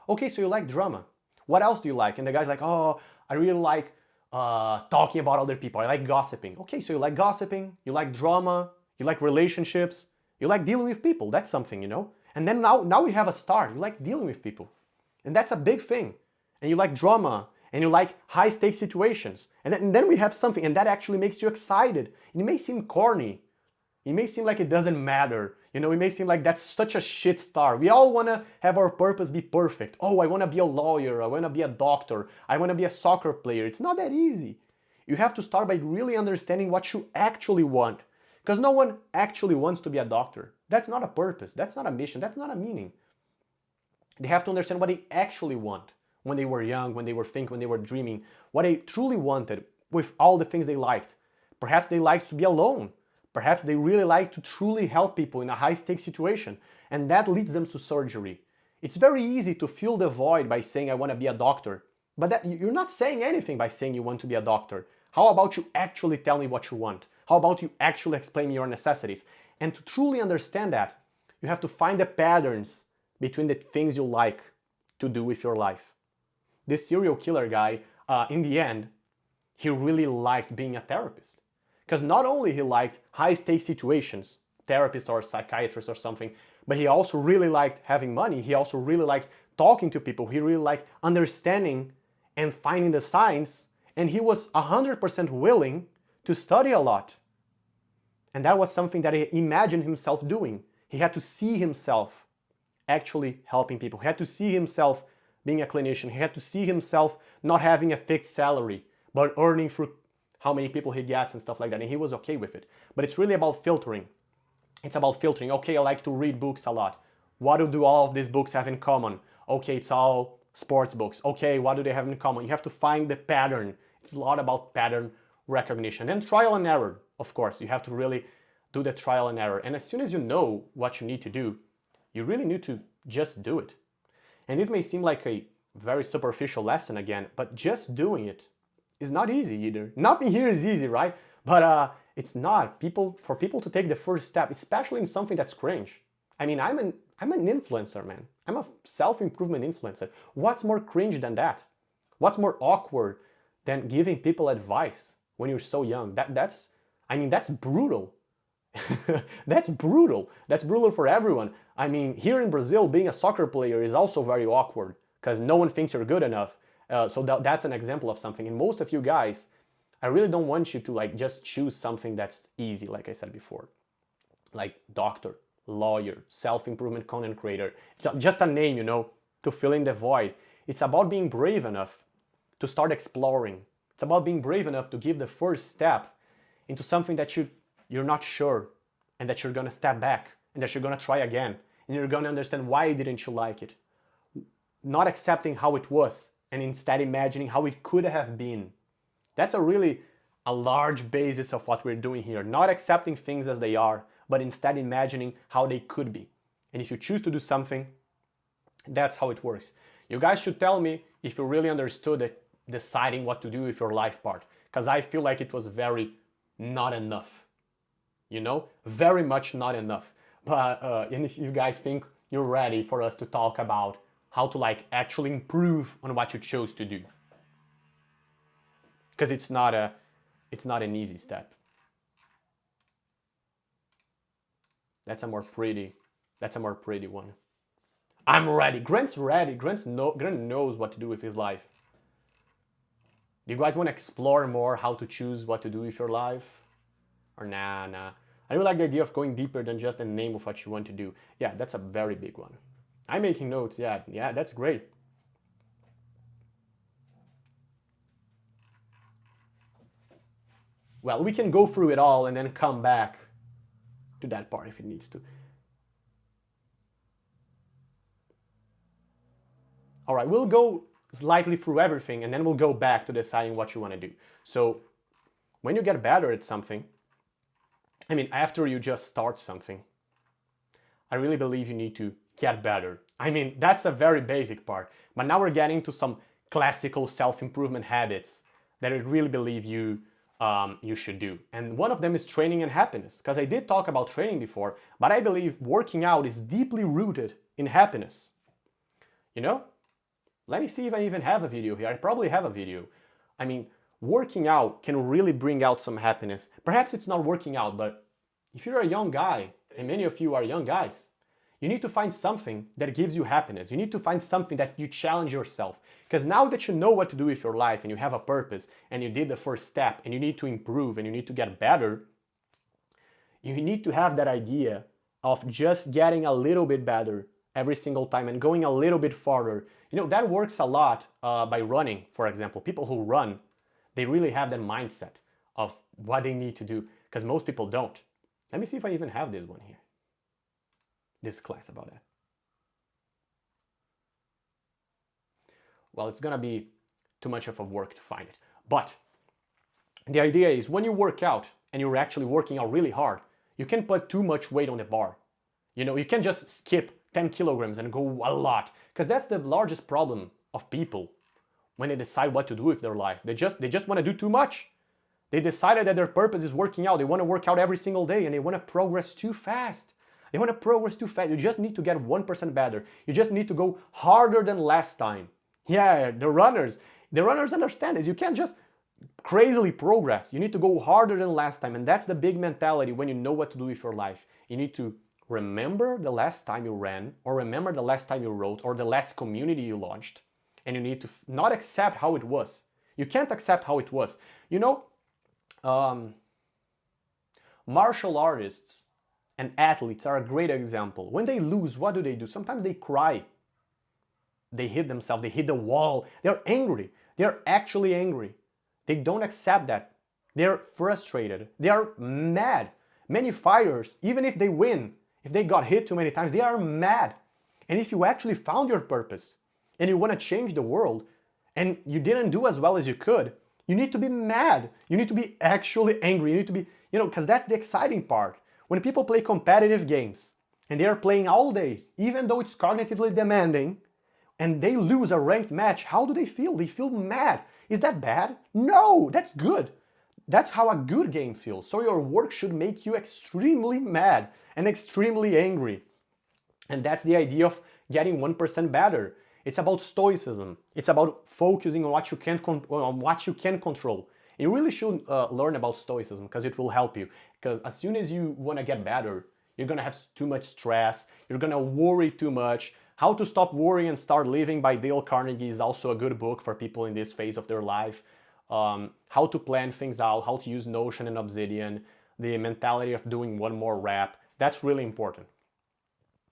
Okay, so you like drama. What else do you like? And the guy's like, oh, I really like talking about other people. I like gossiping. Okay, so you like gossiping, you like drama, you like relationships, you like dealing with people. That's something, you know? And then now we have a star. You like dealing with people. And that's a big thing. And you like drama. And you like high-stakes situations. And then we have something, and that actually makes you excited. It may seem corny. It may seem like it doesn't matter. You know, it may seem like that's such a shit star. We all want to have our purpose be perfect. Oh, I want to be a lawyer. I want to be a doctor. I want to be a soccer player. It's not that easy. You have to start by really understanding what you actually want. Because no one actually wants to be a doctor. That's not a purpose. That's not a mission. That's not a meaning. They have to understand what they actually want. When they were young, when they were thinking, when they were dreaming, what they truly wanted with all the things they liked. Perhaps they liked to be alone. Perhaps they really like to truly help people in a high-stakes situation, and that leads them to surgery. It's very easy to fill the void by saying, I want to be a doctor, but you're not saying anything by saying you want to be a doctor. How about you actually tell me what you want? How about you actually explain your necessities? And to truly understand that, you have to find the patterns between the things you like to do with your life. This serial killer guy, in the end, he really liked being a therapist. Because not only he liked high-stakes situations, therapist or psychiatrist or something, but he also really liked having money. He also really liked talking to people. He really liked understanding and finding the signs. And he was 100% willing to study a lot. And that was something that he imagined himself doing. He had to see himself actually helping people. He had to see himself being a clinician. He had to see himself not having a fixed salary, but earning through how many people he gets and stuff like that. And he was okay with it. But it's really about filtering. It's about filtering. Okay, I like to read books a lot. What do all of these books have in common? Okay, it's all sports books. Okay, what do they have in common? You have to find the pattern. It's a lot about pattern recognition. And trial and error, of course. You have to really do the trial and error. And as soon as you know what you need to do, you really need to just do it. And this may seem like a very superficial lesson again, but just doing it is not easy either. Nothing here is easy, right? But it's not. For people to take the first step, especially in something that's cringe. I mean, I'm an influencer, man. I'm a self-improvement influencer. What's more cringe than that? What's more awkward than giving people advice when you're so young? That's brutal. That's brutal. That's brutal for everyone. I mean, here in Brazil, being a soccer player is also very awkward because no one thinks you're good enough. So that's an example of something. And most of you guys, I really don't want you to like just choose something that's easy, like I said before, like doctor, lawyer, self-improvement content creator, just a name, you know, to fill in the void. It's about being brave enough to start exploring. It's about being brave enough to give the first step into something that you're not sure, and that you're gonna step back, and that you're gonna try again, and you're gonna understand why didn't you like it. Not accepting how it was, and instead imagining how it could have been. That's a large basis of what we're doing here. Not accepting things as they are, but instead imagining how they could be. And if you choose to do something, that's how it works. You guys should tell me if you really understood it, deciding what to do with your life part, because I feel like it was very not enough. You know, very much not enough. But and if you guys think you're ready for us to talk about how to like actually improve on what you chose to do, because it's not an easy step. That's a more pretty one. I'm ready. Grant's ready. Grant knows what to do with his life. Do you guys want to explore more how to choose what to do with your life? Or nah. I really like the idea of going deeper than just the name of what you want to do. Yeah, that's a very big one. I'm making notes, yeah, that's great. Well, we can go through it all and then come back to that part if it needs to. All right, we'll go slightly through everything and then we'll go back to deciding what you want to do. So when you get better at something, I mean, after you just start something, I really believe you need to get better. I mean, that's a very basic part, but now we're getting to some classical self-improvement habits that I really believe you should do. And one of them is training and happiness, because I did talk about training before, but I believe working out is deeply rooted in happiness. You know? Let me see if I even have a video here. I probably have a video. I mean, working out can really bring out some happiness. Perhaps it's not working out, but if you're a young guy, and many of you are young guys, you need to find something that gives you happiness. You need to find something that you challenge yourself. Because now that you know what to do with your life and you have a purpose and you did the first step and you need to improve and you need to get better, you need to have that idea of just getting a little bit better every single time and going a little bit farther. You know, that works a lot by running, for example. People who run, they really have that mindset of what they need to do, because most people don't. Let me see if I even have this one here. This class about that. Well, it's gonna be too much of a work to find it. But the idea is when you work out and you're actually working out really hard, you can put too much weight on the bar. You know, you can just skip 10 kilograms and go a lot, because that's the largest problem of people when they decide what to do with their life. They just want to do too much. They decided that their purpose is working out. They want to work out every single day and they want to progress too fast. They want to progress too fast. You just need to get 1% better. You just need to go harder than last time. Yeah, the runners understand this. You can't just crazily progress. You need to go harder than last time. And that's the big mentality when you know what to do with your life. You need to remember the last time you ran, or remember the last time you wrote, or the last community you launched. And you need to not accept how it was. You can't accept how it was. You know, martial artists and athletes are a great example. When they lose, what do? Sometimes they cry. They hit themselves, they hit the wall. They're angry. They're actually angry. They don't accept that. They're frustrated. They are mad. Many fighters, even if they win, if they got hit too many times, they are mad. And if you actually found your purpose and you want to change the world and you didn't do as well as you could, you need to be mad. You need to be actually angry. You need to be, because that's the exciting part. When people play competitive games and they are playing all day, even though it's cognitively demanding, and they lose a ranked match, how do they feel? They feel mad. Is that bad? No, that's good. That's how a good game feels. So your work should make you extremely mad and extremely angry. And that's the idea of getting 1% better. It's about stoicism. It's about focusing on what you can control You really should learn about Stoicism because it will help you. Because as soon as you want to get better, you're going to have too much stress, you're going to worry too much. How to Stop Worrying and Start Living by Dale Carnegie is also a good book for people in this phase of their life. How to plan things out, how to use Notion and Obsidian, the mentality of doing one more rep. That's really important.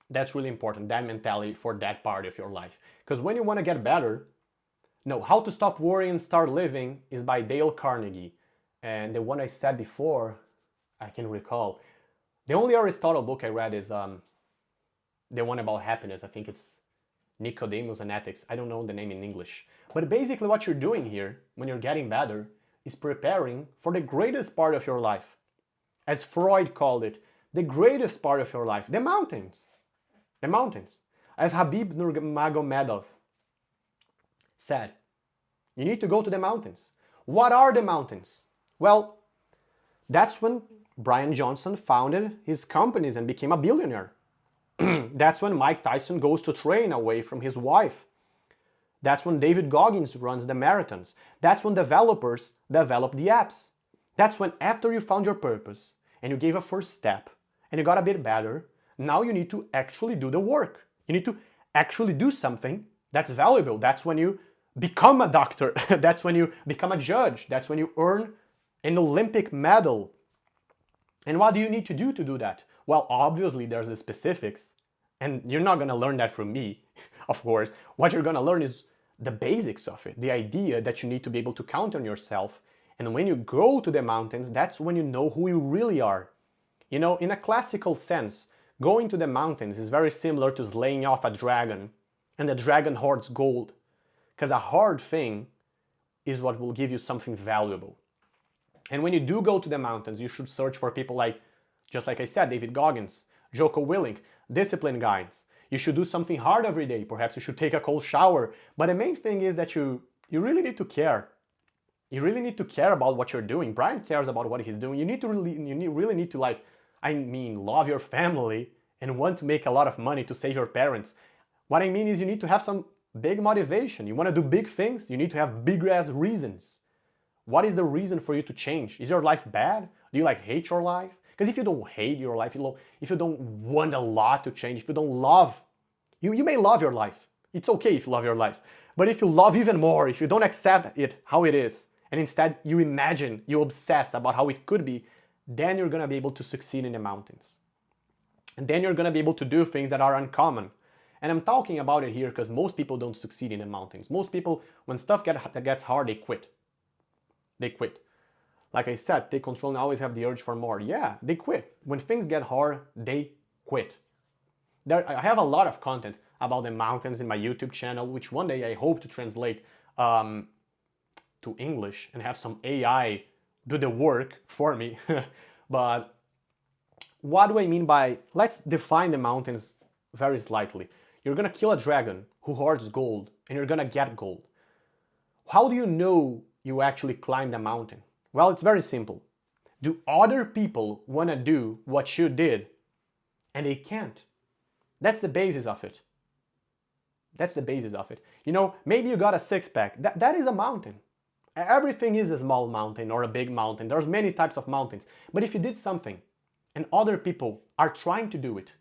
That's really important, that mentality for that part of your life. Because when you want to get better, no, How to Stop Worrying and Start Living is by Dale Carnegie. And the one I said before, I can recall. The only Aristotle book I read is the one about happiness. I think it's Nicodemus and Ethics. I don't know the name in English. But basically what you're doing here, when you're getting better, is preparing for the greatest part of your life. As Freud called it, the greatest part of your life, the mountains. The mountains. As Habib Nurmagomedov said, you need to go to the mountains. What are the mountains? Well, that's when Brian Johnson founded his companies and became a billionaire. That's when Mike Tyson goes to train away from his wife. That's when David Goggins runs the marathons. That's when developers develop the apps. That's when after you found your purpose and you gave a first step and you got a bit better, now you need to actually do the work. You need to actually do something that's valuable. That's when you become a doctor. That's when you become a judge. That's when you earn an Olympic medal. And what do you need to do that? Well, obviously there's the specifics, and you're not going to learn that from me, of course. What you're going to learn is the basics of it, the idea that you need to be able to count on yourself. And when you go to the mountains, that's when you know who you really are. You know, in a classical sense, going to the mountains is very similar to slaying off a dragon, and the dragon hoards gold. Because a hard thing is what will give you something valuable. And when you do go to the mountains, you should search for people like, just like I said, David Goggins, Jocko Willink, discipline guides. You should do something hard every day. Perhaps you should take a cold shower. But the main thing is that you really need to care. You really need to care about what you're doing. Brian cares about what he's doing. You really need to love your family and want to make a lot of money to save your parents. What I mean is you need to have some big motivation. You want to do big things, you need to have big ass reasons. What is the reason for you to change? Is your life bad? Do you hate your life? Because if you don't hate your life, if you don't want a lot to change, if you don't love, you may love your life. It's okay if you love your life. But if you love even more, if you don't accept it how it is, and instead you imagine, you obsess about how it could be, then you're going to be able to succeed in the mountains. And then you're going to be able to do things that are uncommon. And I'm talking about it here because most people don't succeed in the mountains. Most people, when stuff gets hard, they quit. They quit. Like I said, take control and always have the urge for more. Yeah, they quit. When things get hard, they quit. I have a lot of content about the mountains in my YouTube channel, which one day I hope to translate to English and have some AI do the work for me. But what do I mean by, let's define the mountains very slightly. You're gonna kill a dragon who hoards gold and you're gonna get gold. How do you know you actually climbed a mountain? Well, it's very simple. Do other people wanna do what you did and they can't? That's the basis of it. That's the basis of it. You know, maybe you got a six-pack. That is a mountain. Everything is a small mountain or a big mountain. There's many types of mountains. But if you did something and other people are trying to do it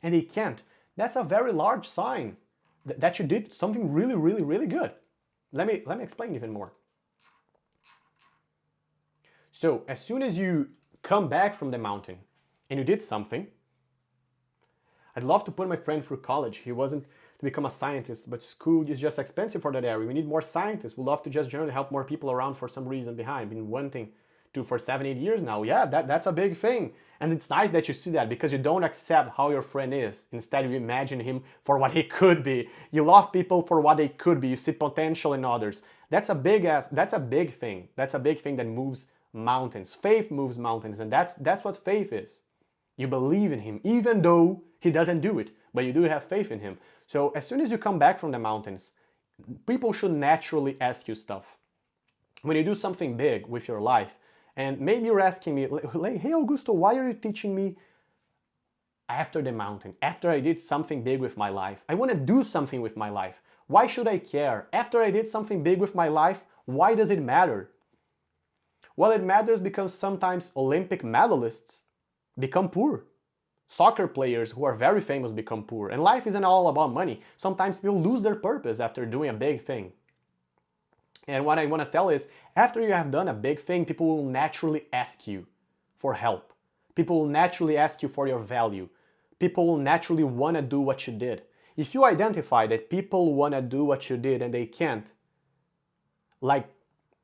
and they can't, that's a very large sign that you did something really, really, really good. Let me explain even more. So as soon as you come back from the mountain and you did something, I'd love to put my friend through college. He wasn't to become a scientist, but school is just expensive for that area. We need more scientists. We'd love to just generally help more people around for some reason behind. Been wanting to for 7-8 years now. Yeah, that's a big thing. And it's nice that you see that because you don't accept how your friend is. Instead, you imagine him for what he could be. You love people for what they could be. You see potential in others. That's a big thing. That's a big thing that moves mountains. Faith moves mountains, and that's what faith is. You believe in him, even though he doesn't do it, but you do have faith in him. So as soon as you come back from the mountains, people should naturally ask you stuff. When you do something big with your life, and maybe you're asking me, like, hey Augusto, why are you teaching me after the mountain, after I did something big with my life? I want to do something with my life. Why should I care? After I did something big with my life, why does it matter? Well, it matters because sometimes Olympic medalists become poor. Soccer players who are very famous become poor. And life isn't all about money. Sometimes people lose their purpose after doing a big thing. And what I want to tell is, after you have done a big thing, people will naturally ask you for help. People will naturally ask you for your value. People will naturally want to do what you did. If you identify that people want to do what you did and they can't, like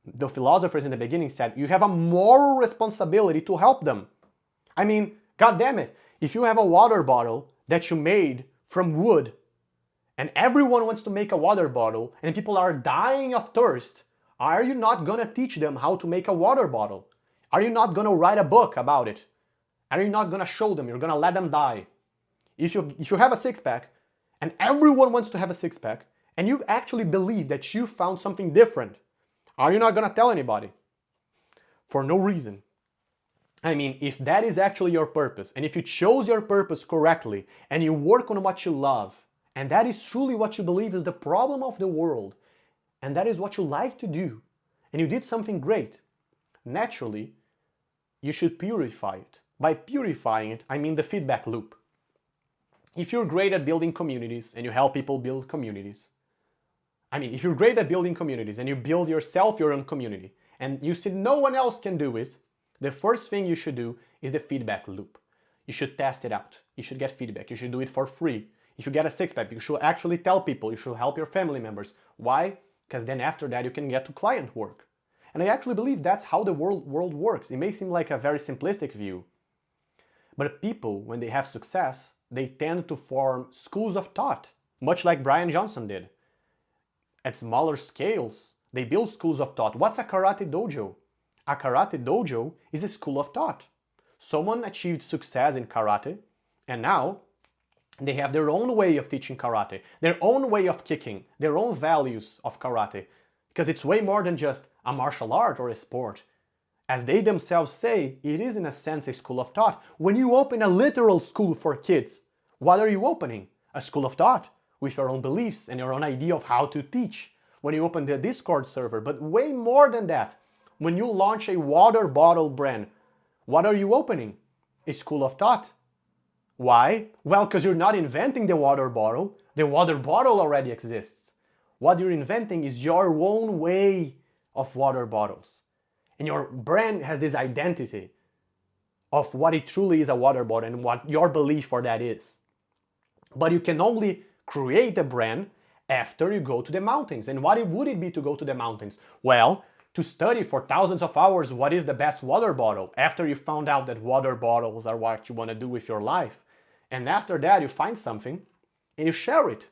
the philosophers in the beginning said, you have a moral responsibility to help them. I mean, god damn it, if you have a water bottle that you made from wood and everyone wants to make a water bottle and people are dying of thirst, are you not gonna teach them how to make a water bottle? Are you not gonna write a book about it? Are you not gonna show them? You're gonna let them die. If you have a six-pack and everyone wants to have a six-pack and you actually believe that you found something different, are you not gonna tell anybody? For no reason. I mean, if that is actually your purpose, and if you chose your purpose correctly, and you work on what you love, and that is truly what you believe is the problem of the world, and that is what you like to do, and you did something great, naturally, you should purify it. By purifying it, I mean the feedback loop. If you're great at building communities, and you help people build communities, if you're great at building communities, and you build yourself your own community, and you see no one else can do it, the first thing you should do is the feedback loop. You should test it out. You should get feedback. You should do it for free. If you get a six-pack, you should actually tell people. You should help your family members. Why? Because then after that you can get to client work. And I actually believe that's how the world works. It may seem like a very simplistic view. But people, when they have success, they tend to form schools of thought, much like Brian Johnson did. At smaller scales, they build schools of thought. What's a karate dojo? A karate dojo is a school of thought. Someone achieved success in karate, and now they have their own way of teaching karate, their own way of kicking, their own values of karate, because it's way more than just a martial art or a sport. As they themselves say, it is in a sense a school of thought. When you open a literal school for kids, what are you opening? A school of thought with your own beliefs and your own idea of how to teach. When you open the Discord server, but way more than that, when you launch a water bottle brand, what are you opening? A school of thought. Why? Well, because you're not inventing the water bottle. The water bottle already exists. What you're inventing is your own way of water bottles. And your brand has this identity of what it truly is a water bottle and what your belief for that is. But you can only create a brand after you go to the mountains. And what would it be to go to the mountains? Well, to study for thousands of hours what is the best water bottle after you found out that water bottles are what you want to do with your life. And after that you find something and you share it.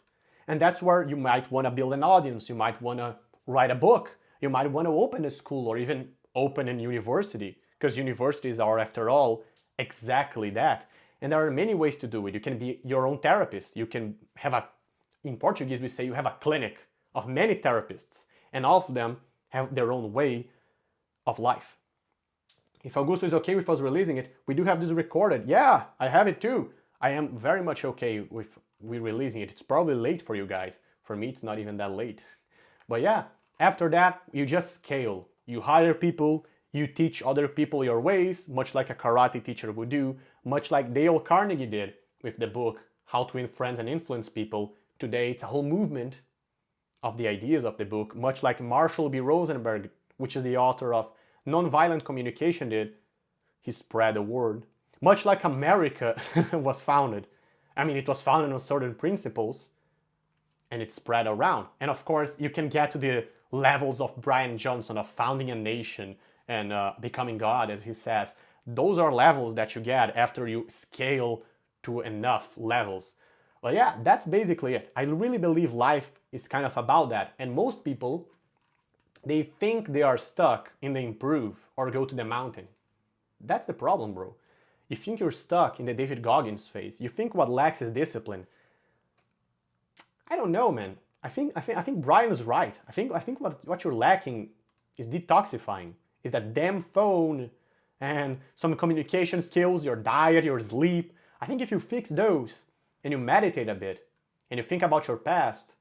And that's where you might want to build an audience, you might want to write a book, you might want to open a school or even open a university, because universities are, after all, exactly that. And there are many ways to do it. You can be your own therapist. You can have in Portuguese we say you have a clinic of many therapists, and all of them have their own way of life. If Augusto is okay with us releasing it, we do have this recorded. Yeah, I have it too. I am very much okay with releasing it. It's probably late for you guys. For me, it's not even that late. But yeah, after that, you just scale. You hire people, you teach other people your ways, much like a karate teacher would do, much like Dale Carnegie did with the book How to Win Friends and Influence People. Today, it's a whole movement of the ideas of the book, much like Marshall B. Rosenberg, which is the author of Nonviolent Communication, did. He spread the word. Much like America was founded. It was founded on certain principles, and it spread around. And of course, you can get to the levels of Brian Johnson, of founding a nation and becoming God, as he says. Those are levels that you get after you scale to enough levels. But yeah, that's basically it. I really believe life is kind of about that. And most people, they think they are stuck in the improve or go to the mountain. That's the problem, bro. You think you're stuck in the David Goggins phase. You think what lacks is discipline. I don't know, man. I think Brian is right. I think what you're lacking is detoxifying. Is that damn phone and some communication skills, your diet, your sleep. I think if you fix those and you meditate a bit and you think about your past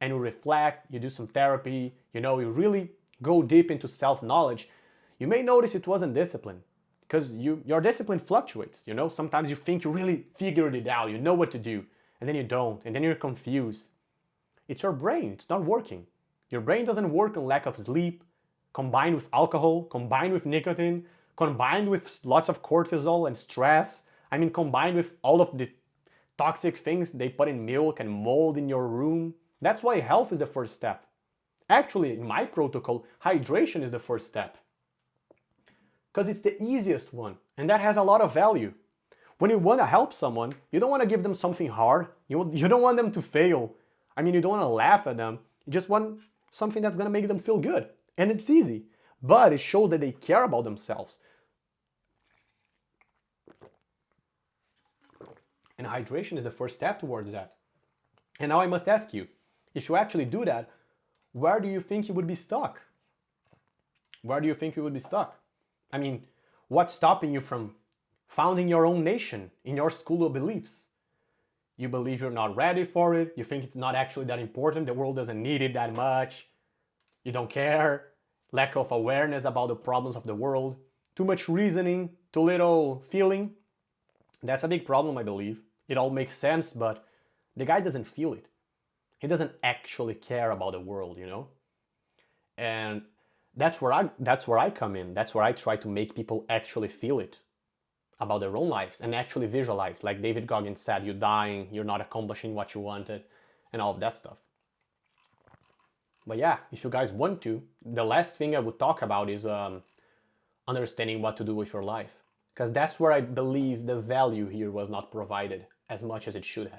and you reflect, you do some therapy, you really go deep into self-knowledge, You may notice it wasn't discipline, because your discipline fluctuates, you know? Sometimes you think you really figured it out, you know what to do, and then you don't, and then you're confused. It's your brain, it's not working. Your brain doesn't work on lack of sleep, combined with alcohol, combined with nicotine, combined with lots of cortisol and stress. I mean, combined with all of the toxic things they put in milk and mold in your room. That's why health is the first step. Actually, in my protocol, hydration is the first step. Because it's the easiest one, and that has a lot of value. When you want to help someone, you don't want to give them something hard. You don't want them to fail. I mean, you don't want to laugh at them. You just want something that's going to make them feel good. And it's easy. But it shows that they care about themselves. And hydration is the first step towards that. And now I must ask you, if you actually do that, where do you think you would be stuck? Where do you think you would be stuck? I mean, what's stopping you from founding your own nation in your school of beliefs? You believe you're not ready for it, you think it's not actually that important, the world doesn't need it that much, you don't care, lack of awareness about the problems of the world, too much reasoning, too little feeling. That's a big problem, I believe. It all makes sense, but the guy doesn't feel it. He doesn't actually care about the world, you know? And that's where I come in. That's where I try to make people actually feel it about their own lives and actually visualize. Like David Goggins said, you're dying, you're not accomplishing what you wanted, and all of that stuff. But yeah, if you guys want to, the last thing I would talk about is understanding what to do with your life. Because that's where I believe the value here was not provided as much as it should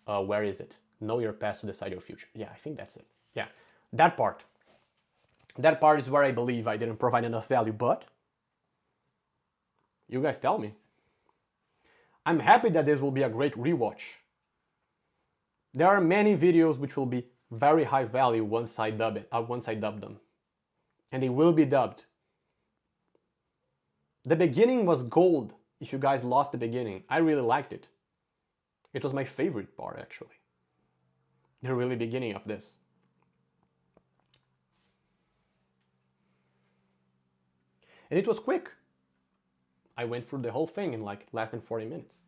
have. Where is it? Know your past to decide your future. Yeah, I think that's it. Yeah, that part. That part is where I believe I didn't provide enough value, but you guys tell me. I'm happy that this will be a great rewatch. There are many videos which will be very high value once I dub them. And they will be dubbed. The beginning was gold. If you guys lost the beginning, I really liked it. It was my favorite part, actually. The really beginning of this. And it was quick. I went through the whole thing in like less than 40 minutes.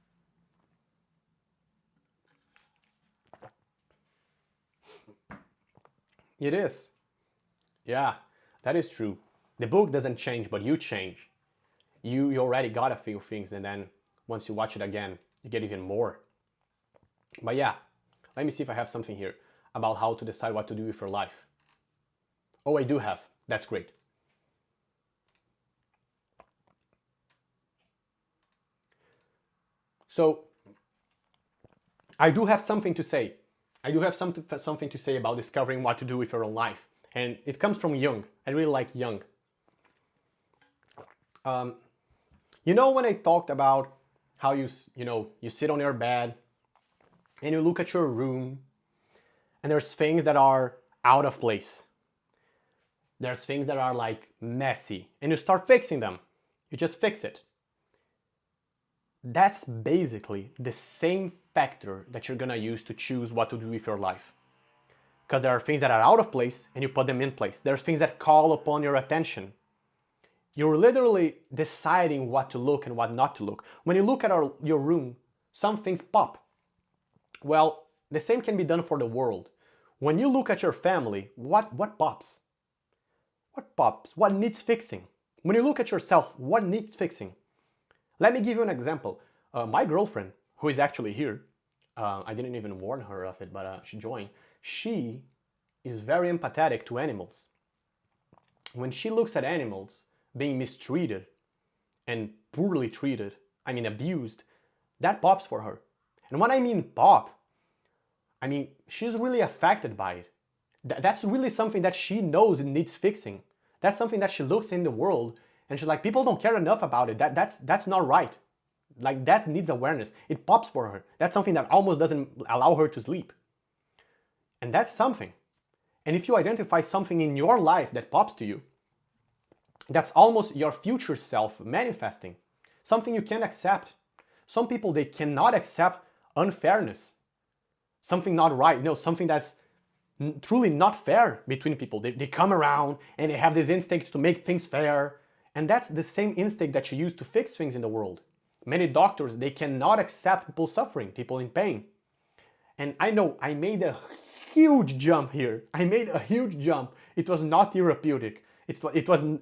It is. Yeah, that is true. The book doesn't change, but you change. You already got a few things, and then once you watch it again, you get even more. But yeah, let me see if I have something here about how to decide what to do with your life. Oh, I do have. That's great. So, I do have something to say. I do have something to say about discovering what to do with your own life. And it comes from Jung. I really like Jung. You know when I talked about how you sit on your bed and you look at your room and there's things that are out of place. There's things that are like messy and you start fixing them. You just fix it. That's basically the same factor that you're gonna use to choose what to do with your life. Because there are things that are out of place and you put them in place. There's things that call upon your attention. You're literally deciding what to look and what not to look. When you look at your room, some things pop. Well, the same can be done for the world. When you look at your family, what pops? What pops? What needs fixing? When you look at yourself, what needs fixing? Let me give you an example. My girlfriend, who is actually here, I didn't even warn her of it, but she joined. She is very empathetic to animals. When she looks at animals being mistreated and poorly treated, I mean abused, that pops for her. And when I mean pop, I mean she's really affected by it. That's really something that she knows it needs fixing. That's something that she looks in the world and she's like, people don't care enough about it. That's not right. Like that needs awareness. It pops for her. That's something that almost doesn't allow her to sleep. And that's something. And if you identify something in your life that pops to you, that's almost your future self manifesting. Something you can't accept. Some people, they cannot accept unfairness. Something not right. Something that's truly not fair between people. They come around and they have this instinct to make things fair. And that's the same instinct that you use to fix things in the world. Many doctors, they cannot accept people suffering, people in pain. And I know I made a huge jump here. I made a huge jump. It was not therapeutic.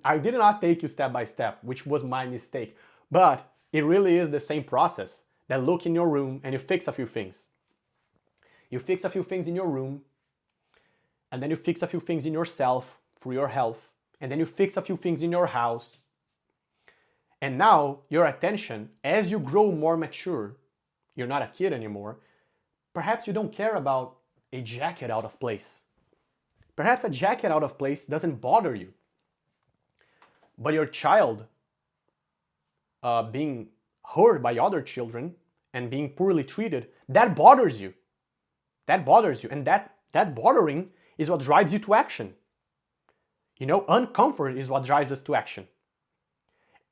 I did not take you step by step, which was my mistake. But it really is the same process that look in your room and you fix a few things. You fix a few things in your room, and then you fix a few things in yourself for your health, and then you fix a few things in your house. And now your attention, as you grow more mature, you're not a kid anymore, perhaps you don't care about a jacket out of place. Perhaps a jacket out of place doesn't bother you. But your child being hurt by other children and being poorly treated, that bothers you. That bothers you. And that bothering is what drives you to action. You know, uncomfort is what drives us to action.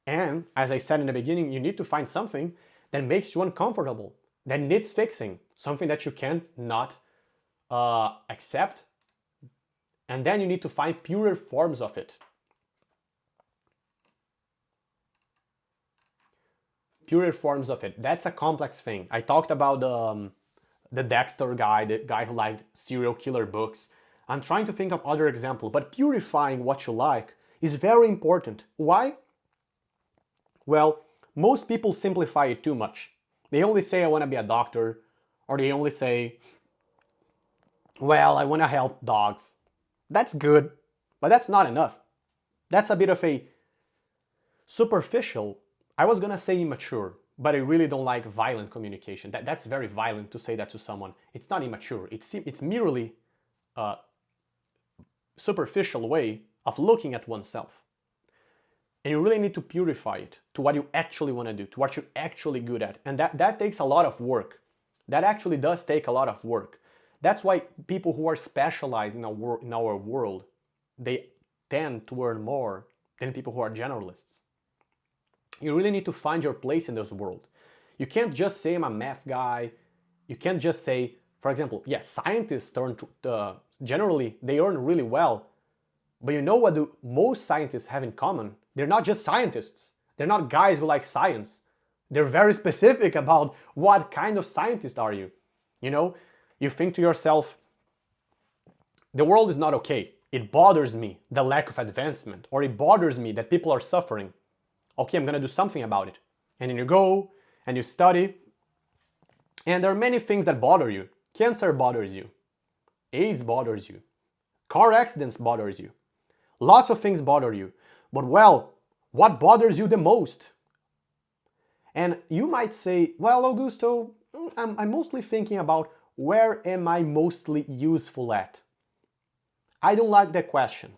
And as I said in the beginning, you need to find something that makes you uncomfortable, that needs fixing, something that you can't not accept. And then you need to find purer forms of it. Purer forms of it. That's a complex thing. I talked about the Dexter guy, the guy who liked serial killer books. I'm trying to think of other examples, but purifying what you like is very important. Why? Well, most people simplify it too much. They only say, I want to be a doctor, or they only say, well, I want to help dogs. That's good, but that's not enough. That's a bit of a superficial, I was gonna say immature, but I really don't like violent communication. That's very violent to say that to someone. It's not immature. It's merely a superficial way of looking at oneself. And you really need to purify it to what you actually want to do, to what you're actually good at. And that takes a lot of work. That actually does take a lot of work. That's why people who are specialized in our world, they tend to earn more than people who are generalists. You really need to find your place in this world. You can't just say I'm a math guy. You can't just say, for example, yes, scientists generally, they earn really well. But you know what do most scientists have in common? They're not just scientists. They're not guys who like science. They're very specific about what kind of scientist are you. You know, you think to yourself, the world is not okay. It bothers me, the lack of advancement, or it bothers me that people are suffering. Okay, I'm gonna do something about it. And then you go and you study, and there are many things that bother you. Cancer bothers you. AIDS bothers you. Car accidents bothers you. Lots of things bother you. But well, what bothers you the most? And you might say, well, Augusto, I'm mostly thinking about where am I mostly useful at? I don't like that question.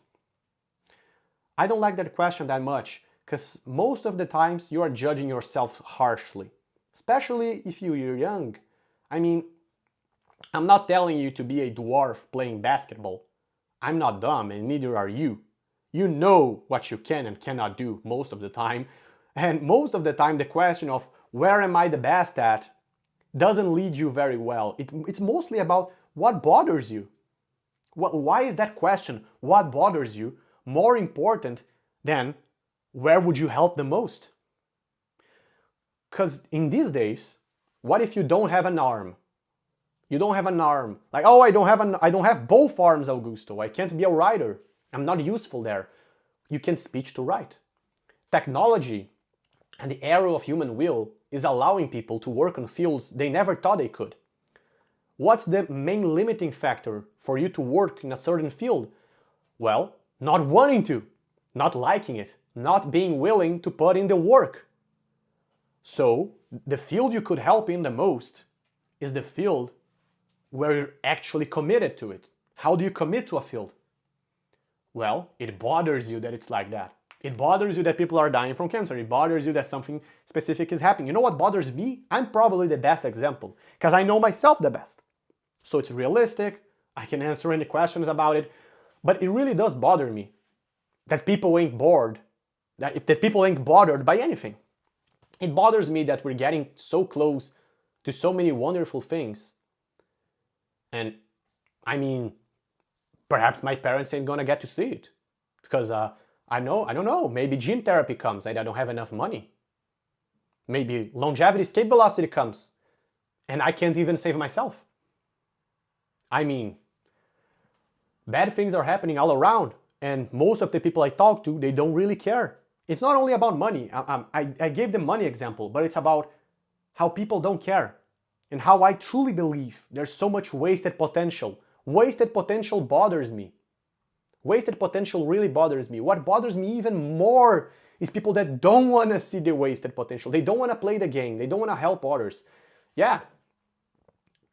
I don't like that question that much because most of the times you are judging yourself harshly, especially if you're young. I mean, I'm not telling you to be a dwarf playing basketball. I'm not dumb and neither are you. You know what you can and cannot do most of the time. And most of the time the question of where am I the best at doesn't lead you very well. It's mostly about what bothers you. Why is that question, what bothers you, more important than where would you help the most? Because in these days, what if you don't have an arm? You don't have an arm. Like, oh, I don't have both arms, Augusto. I can't be a writer. I'm not useful there. You can speech to write. Technology and the era of human will is allowing people to work on fields they never thought they could. What's the main limiting factor for you to work in a certain field? Well, not wanting to, not liking it, not being willing to put in the work. So, the field you could help in the most is the field where you're actually committed to it. How do you commit to a field? Well, it bothers you that it's like that. It bothers you that people are dying from cancer. It bothers you that something specific is happening. You know what bothers me? I'm probably the best example because I know myself the best. So it's realistic. I can answer any questions about it. But it really does bother me that people ain't bored, that people ain't bothered by anything. It bothers me that we're getting so close to so many wonderful things. And I mean, perhaps my parents ain't gonna get to see it. Because I don't know, maybe gene therapy comes and I don't have enough money. Maybe longevity escape velocity comes and I can't even save myself. I mean, bad things are happening all around, and most of the people I talk to, they don't really care. It's not only about money. I gave the money example, but it's about how people don't care and how I truly believe there's so much wasted potential. Wasted potential bothers me. Wasted potential really bothers me. What bothers me even more is people that don't want to see the wasted potential. They don't want to play the game. They don't want to help others. Yeah,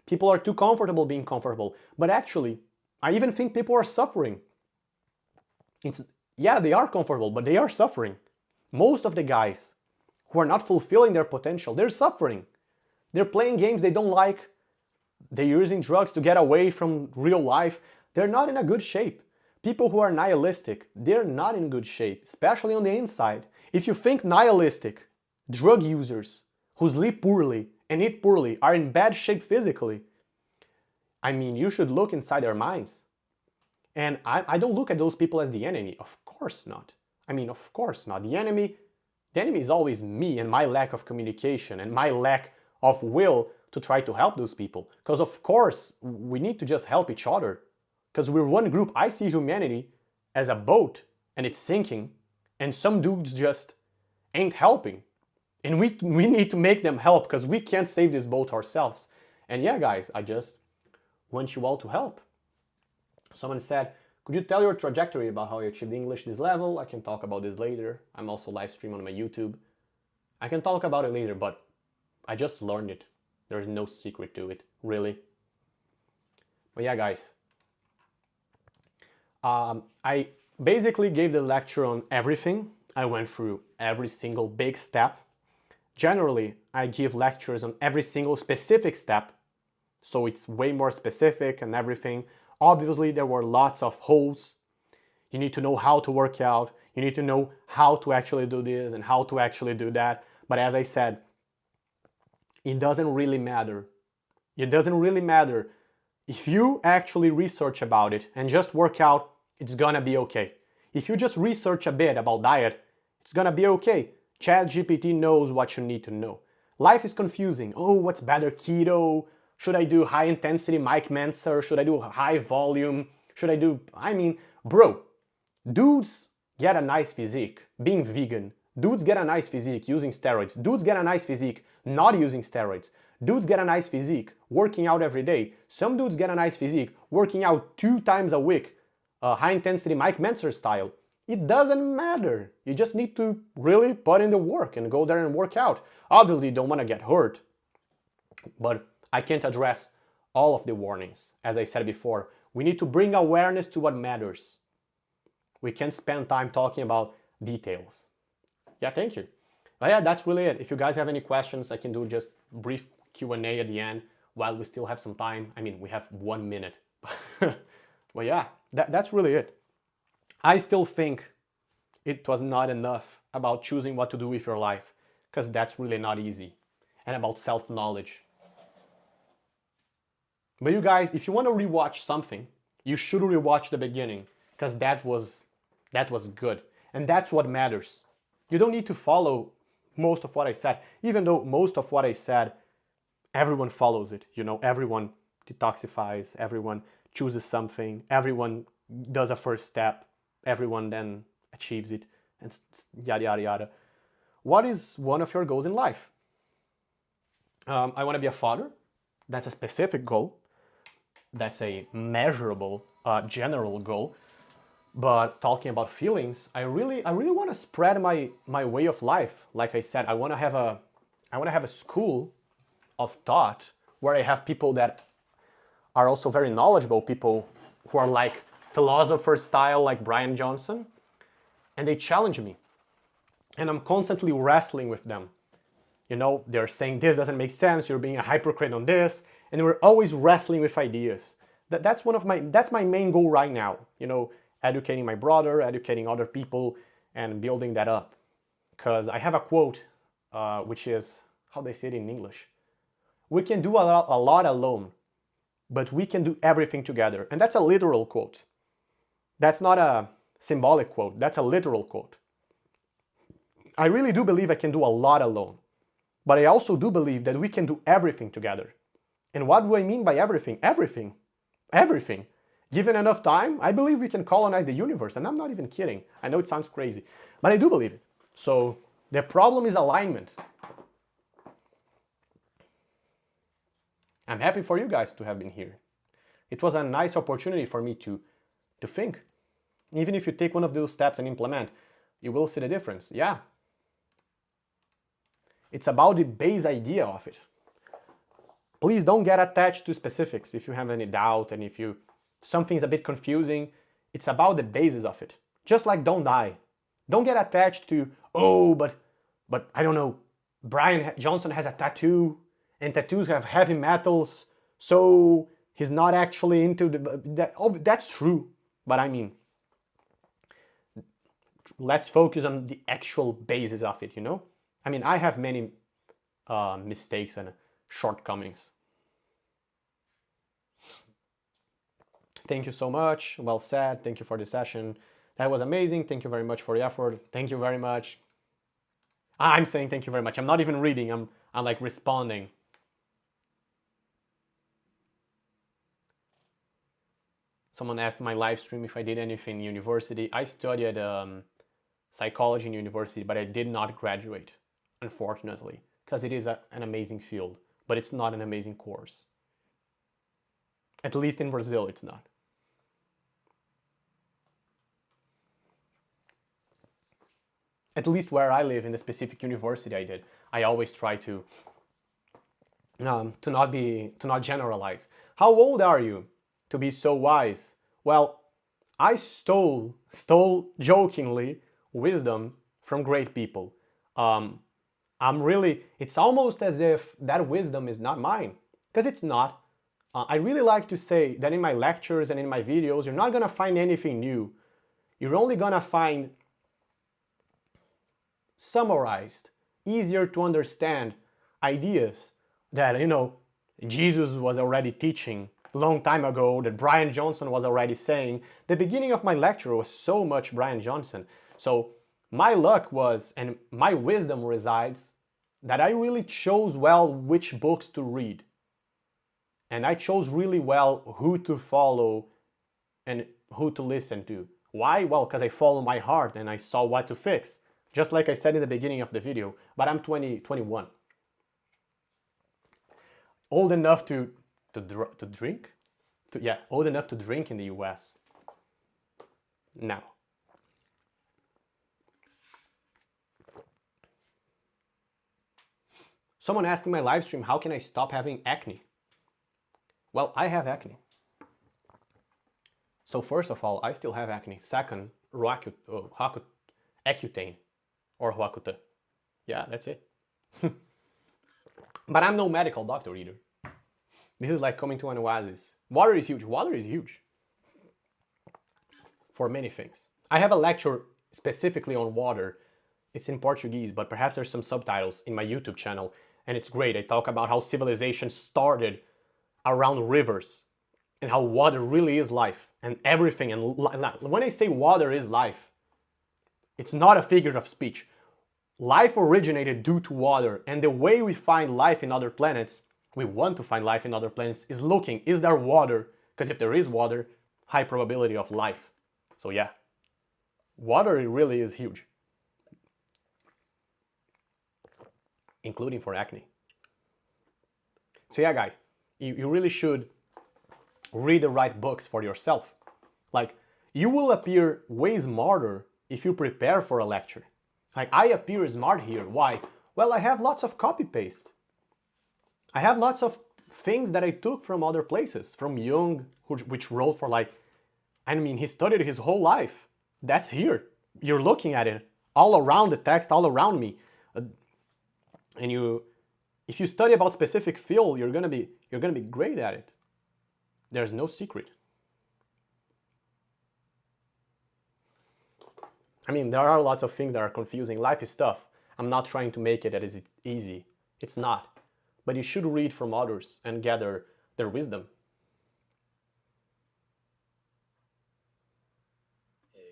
people are too comfortable being comfortable. But actually, I even think people are suffering. Yeah, they are comfortable, but they are suffering. Most of the guys who are not fulfilling their potential, they're suffering. They're playing games they don't like. They're using drugs to get away from real life. They're not in a good shape. People who are nihilistic, they're not in good shape, especially on the inside. If you think nihilistic, drug users who sleep poorly and eat poorly are in bad shape physically, I mean, you should look inside their minds. And I don't look at those people as the enemy. Of course not. I mean, of course not. The enemy is always me and my lack of communication and my lack of will to try to help those people. Because of course, we need to just help each other. Because we're one group. I see humanity as a boat and it's sinking, and some dudes just ain't helping. And we need to make them help because we can't save this boat ourselves. And yeah, guys, I just want you all to help. Someone said, could you tell your trajectory about how you achieved English this level? I can talk about this later. I'm also live streaming on my YouTube. I can talk about it later, but I just learned it. There's no secret to it, really. But yeah, guys. I basically gave the lecture on everything. I went through every single big step. Generally, I give lectures on every single specific step, so it's way more specific and everything. Obviously, there were lots of holes. You need to know how to work out. You need to know how to actually do this and how to actually do that. But as I said, it doesn't really matter. It doesn't really matter. If you actually research about it and just work out, it's gonna be okay. If you just research a bit about diet, it's gonna be okay. ChatGPT knows what you need to know. Life is confusing. Oh, what's better, keto? Should I do high intensity Mike Manser? Should I do high volume? Should I do, bro, dudes get a nice physique being vegan. Dudes get a nice physique using steroids. Dudes get a nice physique not using steroids. Dudes get a nice physique working out every day. Some dudes get a nice physique working out 2 times a week, high intensity Mike Manser style. It doesn't matter. You just need to really put in the work and go there and work out. Obviously, you don't want to get hurt, but I can't address all of the warnings. As I said before, we need to bring awareness to what matters. We can't spend time talking about details. Yeah, thank you. But yeah, that's really it. If you guys have any questions, I can do just brief Q&A at the end while we still have some time. I mean, we have 1 minute. Well, yeah, that's really it. I still think it was not enough about choosing what to do with your life, because that's really not easy, and about self-knowledge. But you guys, if you want to rewatch something, you should rewatch the beginning, because that was good, and that's what matters. You don't need to follow most of what I said, even though most of what I said, everyone follows it. You know, everyone detoxifies, everyone chooses something, everyone does a first step, everyone then achieves it, and yada yada yada. What is one of your goals in life? I want to be a father. That's a specific goal. That's a measurable, general goal. But talking about feelings, I really want to spread my way of life. Like I said, I want to have a school of thought where I have people that are also very knowledgeable, people who are like philosopher style, like Brian Johnson, and they challenge me. And I'm constantly wrestling with them. You know, they're saying this doesn't make sense, you're being a hypocrite on this, and we're always wrestling with ideas. That's my main goal right now. You know, educating my brother, educating other people, and building that up. Because I have a quote, which is, how they say it in English? We can do a lot alone, but we can do everything together. And that's a literal quote. That's not a symbolic quote, that's a literal quote. I really do believe I can do a lot alone, but I also do believe that we can do everything together. And what do I mean by everything? Everything. Everything. Given enough time, I believe we can colonize the universe, and I'm not even kidding. I know it sounds crazy, but I do believe it. So the problem is alignment. I'm happy for you guys to have been here. It was a nice opportunity for me to think. Even if you take one of those steps and implement, you will see the difference. Yeah. It's about the base idea of it. Please don't get attached to specifics if you have any doubt and if something's a bit confusing. It's about the basis of it. Just like don't die. Don't get attached to, oh, but I don't know, Brian Johnson has a tattoo and tattoos have heavy metals, so he's not actually into that's true, but I mean, let's focus on the actual basis of it, you know? I mean, I have many mistakes and shortcomings. Thank you so much. Well said. Thank you for the session. That was amazing. Thank you very much for the effort. Thank you very much. I'm saying thank you very much. I'm not even reading. I'm like responding. Someone asked my live stream if I did anything in university. I studied psychology in university, but I did not graduate, unfortunately, because it is an amazing field, but it's not an amazing course. At least in Brazil, it's not. At least where I live, in the specific university I did, I always try to not generalize. How old are you to be so wise? Well, I stole jokingly wisdom from great people. It's almost as if that wisdom is not mine, because it's not. I really like to say that in my lectures and in my videos, you're not gonna find anything new. You're only gonna find summarized, easier to understand ideas that, you know, Jesus was already teaching a long time ago, that Brian Johnson was already saying. The beginning of my lecture was so much Brian Johnson. So my luck was, and my wisdom resides, that I really chose well which books to read. And I chose really well who to follow and who to listen to. Why? Well, because I follow my heart and I saw what to fix. Just like I said in the beginning of the video, but I'm 21. Old enough to drink? Old enough to drink in the US. Now. Someone asked in my live stream, how can I stop having acne? Well, I have acne. So first of all, I still have acne. Second, Accutane. Or Huacuta. Yeah, that's it. But I'm no medical doctor either. This is like coming to an oasis. Water is huge. Water is huge. For many things. I have a lecture specifically on water. It's in Portuguese, but perhaps there's some subtitles in my YouTube channel. And it's great. I talk about how civilization started around rivers and how water really is life and everything. And when I say water is life, it's not a figure of speech. Life originated due to water, and the way we find life in other planets, we want to find life in other planets, is looking, is there water? Because if there is water, high probability of life. So yeah, water really is huge. Including for acne. So yeah, guys, you really should read the right books for yourself. Like, you will appear way smarter if you prepare for a lecture. Like, I appear smart here. Why? Well, I have lots of copy-paste. I have lots of things that I took from other places, from Jung, which wrote for he studied his whole life. That's here. You're looking at it all around the text, all around me. And if you study about specific field, you're gonna be great at it. There's no secret. I mean, there are lots of things that are confusing. Life is tough. I'm not trying to make it that is easy. It's not. But you should read from others and gather their wisdom.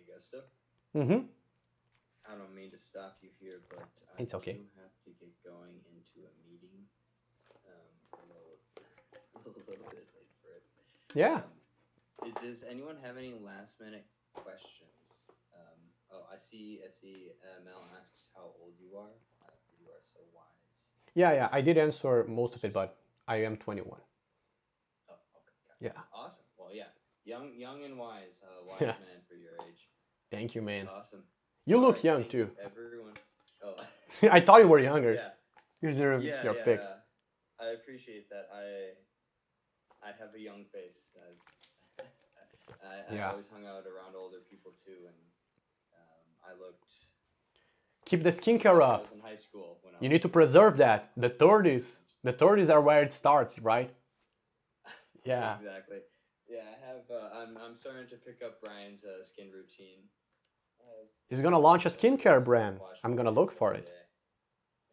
Augusto. Mm-hmm. I don't mean to stop you here, but I It's okay. do have to get going into a meeting. I'm a little bit late for it. Yeah. Does anyone have any last minute questions? Oh, I see. Mel asks how old you are. You are so wise. Yeah, I did answer most of it, but I am 21. Oh, okay. Yeah. Awesome. Well, yeah, young and wise. Wise Yeah. man for your age. Thank you, man. Awesome. You All look right, young thank too. you, everyone. Oh, I thought you were younger. yeah, You deserve yeah, your yeah, pick. yeah. I appreciate that. I have a young face. I Yeah. always hung out around older people too, and I looked Keep the like skincare I up. was in high school when I You was need to younger. preserve that. The 30s are where it starts, right? Yeah. Exactly. Yeah, I have. I'm starting to pick up Brian's skin routine. He's gonna launch a skincare I brand. wash I'm my gonna face look for every it. day.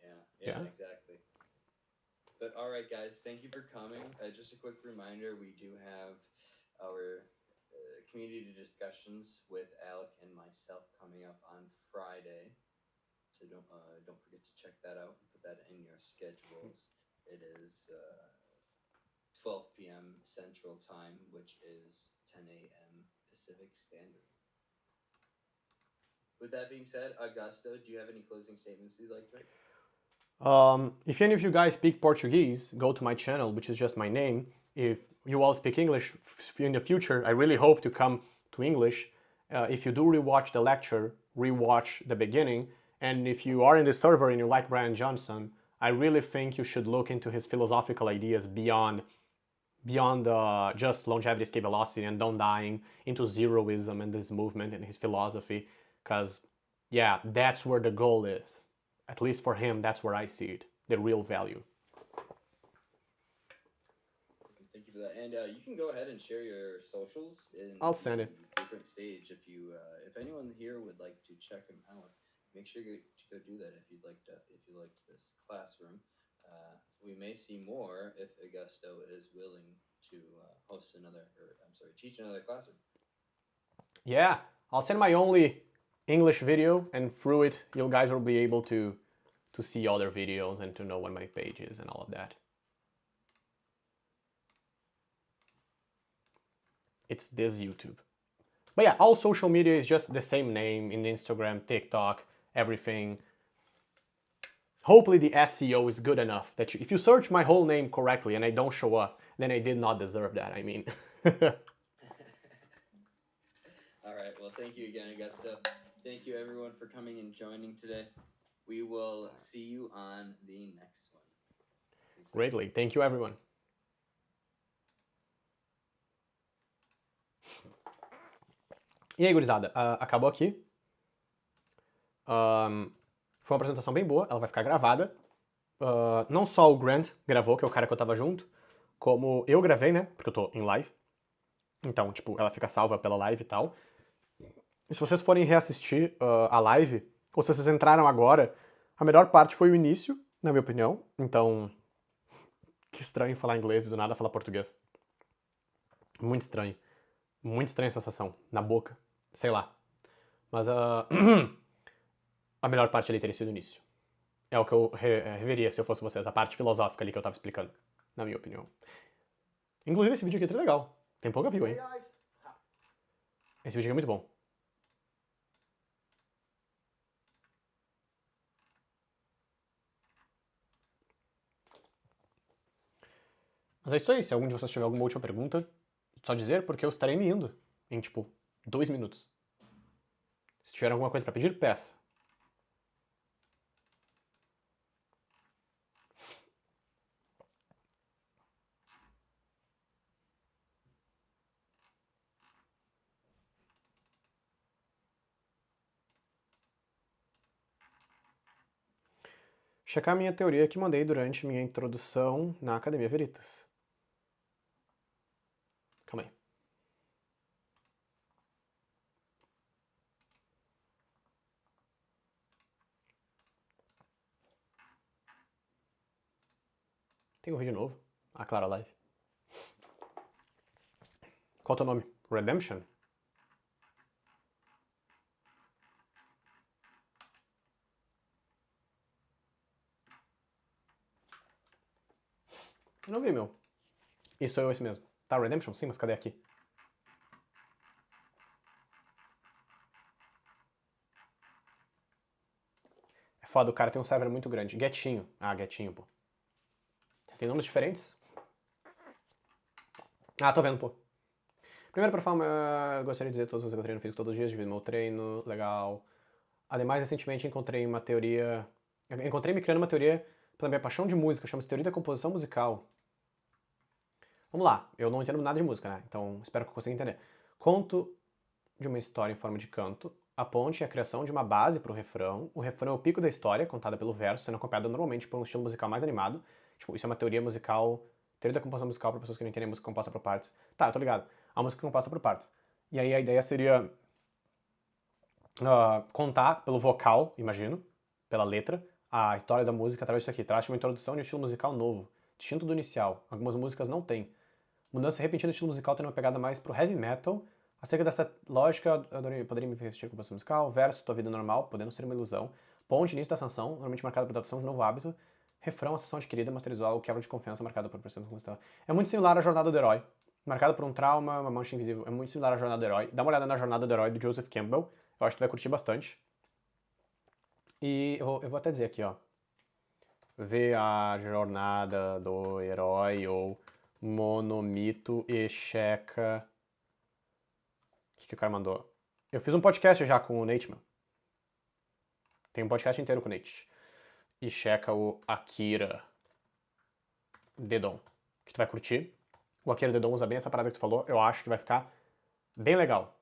Yeah, Yeah. exactly. But all right, guys, thank you for coming. Just a quick reminder: we do have our community discussions with Alec and myself coming up on Friday. So don't forget to check that out and put that in your schedules. It is 12 p.m. Central Time, which is 10 a.m. Pacific Standard. With that being said, Augusto, do you have any closing statements you'd like to make? If any of you guys speak Portuguese, go to my channel, which is just my name. If you all speak English in the future, I really hope to come to English. If you do rewatch the lecture, rewatch the beginning. And if you are in the server and you like Brian Johnson, I really think you should look into his philosophical ideas beyond just longevity, escape velocity, and don't dying, into zeroism and this movement and his philosophy. Because, yeah, that's where the goal is. At least for him, that's where I see it, the real value. Thank you for that. And you can go ahead and share your socials in I'll send it. different stage. If anyone here would like to check him out, make sure to go do that. If you liked this classroom, we may see more if Augusto is willing to teach another classroom. Yeah, I'll send my only English video, and through it, you guys will be able to see other videos and to know what my page is and all of that. It's this YouTube. But yeah, all social media is just the same name in Instagram, TikTok, everything. Hopefully the SEO is good enough that if you search my whole name correctly and I don't show up, then I did not deserve that, I mean. All right, well, thank you again, Augusto. Thank you, everyone, for coming and joining today. We will see you on the next one. Greatly. Thank you, everyone. E aí, gurizada, acabou aqui. Foi uma apresentação bem boa, ela vai ficar gravada. Não só o Grant gravou, que é o cara que eu tava junto, como eu gravei, né? Porque eu tô em live. Então, tipo, ela fica salva pela live e tal. E se vocês forem reassistir a live, ou se vocês entraram agora, a melhor parte foi o início, na minha opinião. Então, que estranho falar inglês e do nada falar português. Muito estranho. Muito estranha a sensação. Na boca. Sei lá. Mas a melhor parte ali teria sido o início. É o que eu reveria se eu fosse vocês. A parte filosófica ali que eu tava explicando. Na minha opinião. Inclusive, esse vídeo aqui é muito legal. Tem pouca view, hein? Esse vídeo aqui é muito bom. Mas é isso aí. Se algum de vocês tiver alguma última pergunta, só dizer, porque eu estarei me indo em, tipo, 2 minutos. Se tiver alguma coisa pra pedir, peça. Checar minha teoria que mandei durante minha introdução na Academia Veritas. Calma aí. Tem um vídeo novo. Ah, claro, a live. Qual é o teu nome? Redemption? Não vi, meu. Isso sou eu esse mesmo. Tá, Redemption? Sim, mas cadê aqui? É foda, o cara tem um server muito grande. Getinho. Ah, Getinho, pô. Vocês têm nomes diferentes? Ah, tô vendo, pô. Primeiro, pra falar, gostaria de dizer todos os que eu treino físico todos os dias, divido meu treino, legal. Ademais, recentemente encontrei uma teoria... Encontrei me criando uma teoria pela minha paixão de música, chama-se Teoria da Composição Musical. Vamos lá, eu não entendo nada de música, né? Então espero que eu consiga entender. Conto de uma história em forma de canto, a ponte é a criação de uma base para o refrão é o pico da história, contada pelo verso, sendo acompanhada normalmente por um estilo musical mais animado. Tipo, isso é uma teoria musical, teoria da composição musical para pessoas que não entendem música composta por partes. Tá, eu tô ligado. A música composta por partes. E aí a ideia seria contar pelo vocal, imagino, pela letra, a história da música através disso aqui. Traz uma introdução de um estilo musical novo, distinto do inicial. Algumas músicas não têm. Mudança repentina do estilo musical tendo uma pegada mais pro heavy metal. Acerca dessa lógica, eu poderia me vestir com composição musical. Verso, tua vida normal, podendo ser uma ilusão. Ponte, início da ascensão, normalmente marcada por adaptação de novo hábito. Refrão, a sessão adquirida, masterizou o quebra de confiança marcada por pressão musical. É muito similar à jornada do herói. Marcada por um trauma, uma mancha invisível. É muito similar à jornada do herói. Dá uma olhada na jornada do herói do Joseph Campbell. Eu acho que tu vai curtir bastante. E eu vou até dizer aqui, ó. Vê a jornada do herói ou monomito e checa... O que o cara mandou? Eu fiz um podcast já com o Nate, meu. Tem um podcast inteiro com o Nate. E checa o Akira Dedon, que tu vai curtir. O Akira Dedon usa bem essa parada que tu falou. Eu acho que vai ficar bem legal.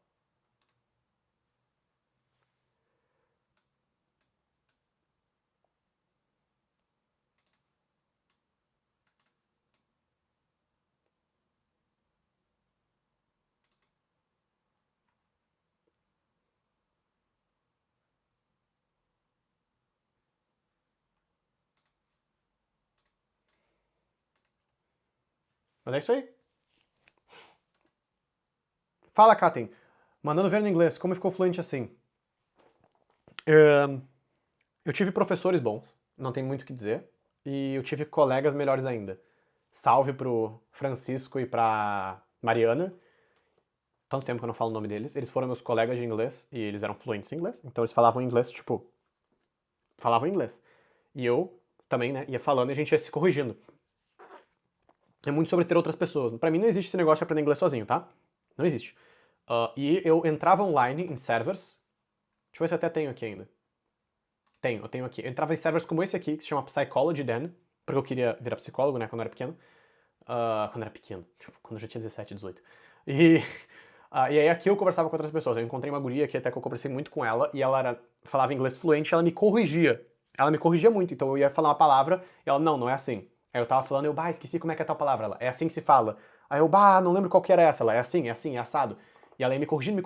Mas é isso aí. Fala, Caten. Mandando ver no inglês, como ficou fluente assim? Eu tive professores bons, não tem muito o que dizer. E eu tive colegas melhores ainda. Salve pro Francisco e pra Mariana. Tanto tempo que eu não falo o nome deles. Eles foram meus colegas de inglês e eles eram fluentes em inglês. Então eles falavam inglês, tipo... Falavam inglês. E eu também, né, ia falando e a gente ia se corrigindo. É muito sobre ter outras pessoas. Pra mim não existe esse negócio de aprender inglês sozinho, tá? Não existe. E eu entrava online em servers. Deixa eu ver se eu até tenho aqui ainda. Eu tenho aqui. Eu entrava em servers como esse aqui, que se chama Psychology Den, porque eu queria virar psicólogo, né, quando eu era pequeno. Quando eu já tinha 17, 18. E aí aqui eu conversava com outras pessoas. Eu encontrei uma guria aqui até que eu conversei muito com ela, e ela falava inglês fluente, e ela me corrigia. Ela me corrigia muito, então eu ia falar uma palavra, e ela, não é assim. Aí eu tava falando, esqueci como é que é tal palavra. Ela, é assim que se fala. Aí eu, não lembro qual que era essa. Ela, é assim, é assado. E ela ia me corrigindo.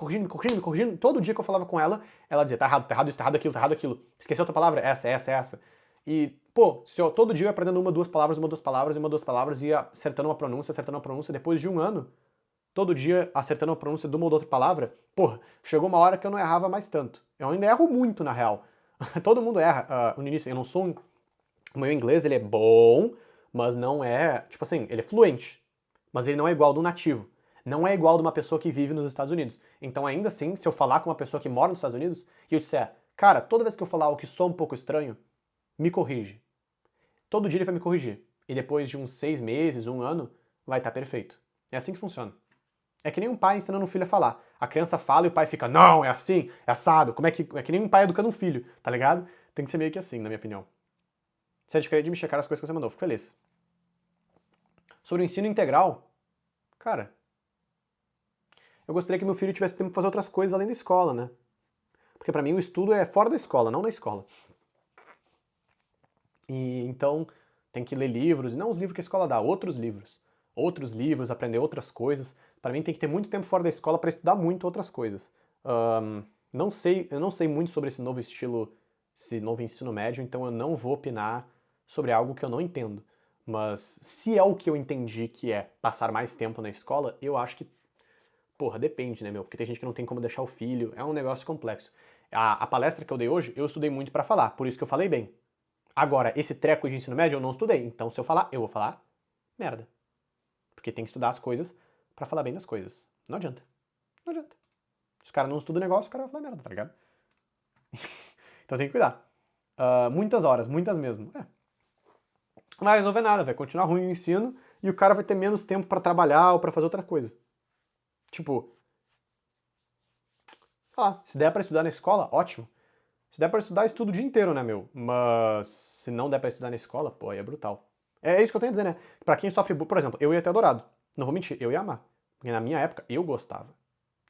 Todo dia que eu falava com ela, ela dizia, tá errado isso, tá errado aquilo. Esqueceu outra palavra? Essa. E, pô, se eu todo dia eu ia aprendendo uma, duas palavras, ia acertando uma pronúncia, depois de um ano, todo dia acertando a pronúncia de uma ou outra palavra, porra, chegou uma hora que eu não errava mais tanto. Eu ainda erro muito, na real. Todo mundo erra. No início, eu não sou o meu inglês, ele é bom, mas não é... Tipo assim, ele é fluente, mas ele não é igual do nativo. Não é igual de uma pessoa que vive nos Estados Unidos. Então, ainda assim, se eu falar com uma pessoa que mora nos Estados Unidos, e eu disser, cara, toda vez que eu falar algo que soa um pouco estranho, me corrige. Todo dia ele vai me corrigir. E depois de uns 6 meses, um ano, vai estar perfeito. É assim que funciona. É que nem um pai ensinando um filho a falar. A criança fala e o pai fica, não, é assim, é assado. É que nem um pai educando um filho, tá ligado? Tem que ser meio que assim, na minha opinião. Se é diferente de me checar as coisas que você mandou, fico feliz. Sobre o ensino integral, cara, eu gostaria que meu filho tivesse tempo pra fazer outras coisas além da escola, né? Porque pra mim o estudo é fora da escola, não na escola. E então tem que ler livros, não os livros que a escola dá, outros livros, aprender outras coisas. Pra mim tem que ter muito tempo fora da escola pra estudar muito outras coisas. Eu não sei muito sobre esse novo estilo, esse novo ensino médio, então eu não vou opinar sobre algo que eu não entendo. Mas se é o que eu entendi que é passar mais tempo na escola, eu acho que, porra, depende, né, meu? Porque tem gente que não tem como deixar o filho, é um negócio complexo. A palestra que eu dei hoje, eu estudei muito pra falar, por isso que eu falei bem. Agora, esse treco de ensino médio eu não estudei, então se eu falar, eu vou falar merda. Porque tem que estudar as coisas pra falar bem das coisas. Não adianta. Não adianta. Se o cara não estuda o negócio, o cara vai falar merda, tá ligado? Então tem que cuidar. Muitas horas, muitas mesmo. Não vai resolver nada, vai continuar ruim o ensino e o cara vai ter menos tempo pra trabalhar ou pra fazer outra coisa. Tipo, sei lá, se der pra estudar na escola, ótimo. Se der pra estudar, estudo o dia inteiro, né, meu? Mas se não der pra estudar na escola, pô, aí é brutal. É isso que eu tenho a dizer, né? Pra quem sofre bullying, por exemplo, eu ia ter adorado. Não vou mentir, eu ia amar. Porque na minha época, eu gostava.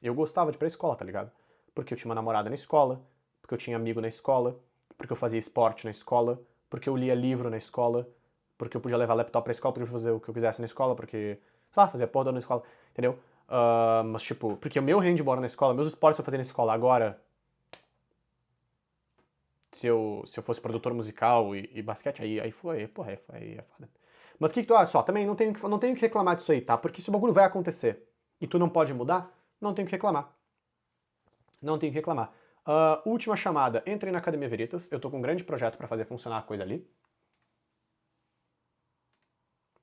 Eu gostava de ir pra escola, tá ligado? Porque eu tinha uma namorada na escola, porque eu tinha amigo na escola, porque eu fazia esporte na escola, porque eu lia livro na escola, porque eu podia levar laptop pra escola, podia fazer o que eu quisesse na escola, porque, sei lá, fazia porra na escola, entendeu? Mas, tipo, porque o meu handball era na escola, meus esportes eu fazia na escola. Agora, se eu fosse produtor musical e basquete, aí foi, porra, aí é foda. Mas o que tu acha? Só, também não tenho que reclamar disso aí, tá? Porque se o bagulho vai acontecer e tu não pode mudar, não tenho que reclamar. Não tenho que reclamar. Última chamada, entrei na Academia Veritas, eu tô com um grande projeto pra fazer funcionar a coisa ali.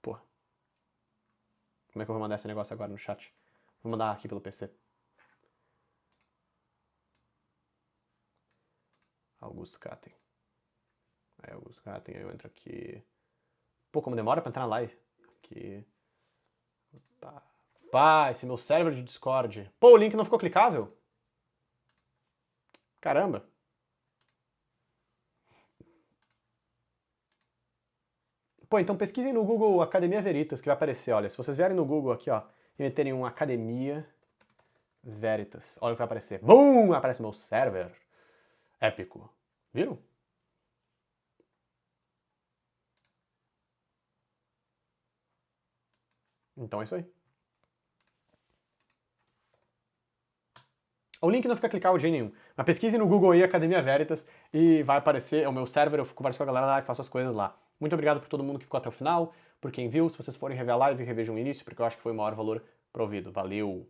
Porra. Como é que eu vou mandar esse negócio agora no chat? Vou mandar aqui pelo PC. Augusto Caten. Aí, Augusto Caten, aí eu entro aqui. Pô, como demora pra entrar na live. Aqui. Pá, esse meu server de Discord. Pô, o link não ficou clicável? Caramba. Pô, então pesquisem no Google Academia Veritas, que vai aparecer, olha. Se vocês vierem no Google aqui, ó, e meterem um Academia Veritas, olha o que vai aparecer. Bum! Aparece meu server. Épico. Viram? Então é isso aí. O link não fica clicável de jeito nenhum. Mas pesquise no Google aí Academia Veritas e vai aparecer, é o meu server, eu converso com a galera lá e faço as coisas lá. Muito obrigado por todo mundo que ficou até o final, por quem viu. Se vocês forem rever a live, revejam o início, porque eu acho que foi o maior valor provido. Valeu!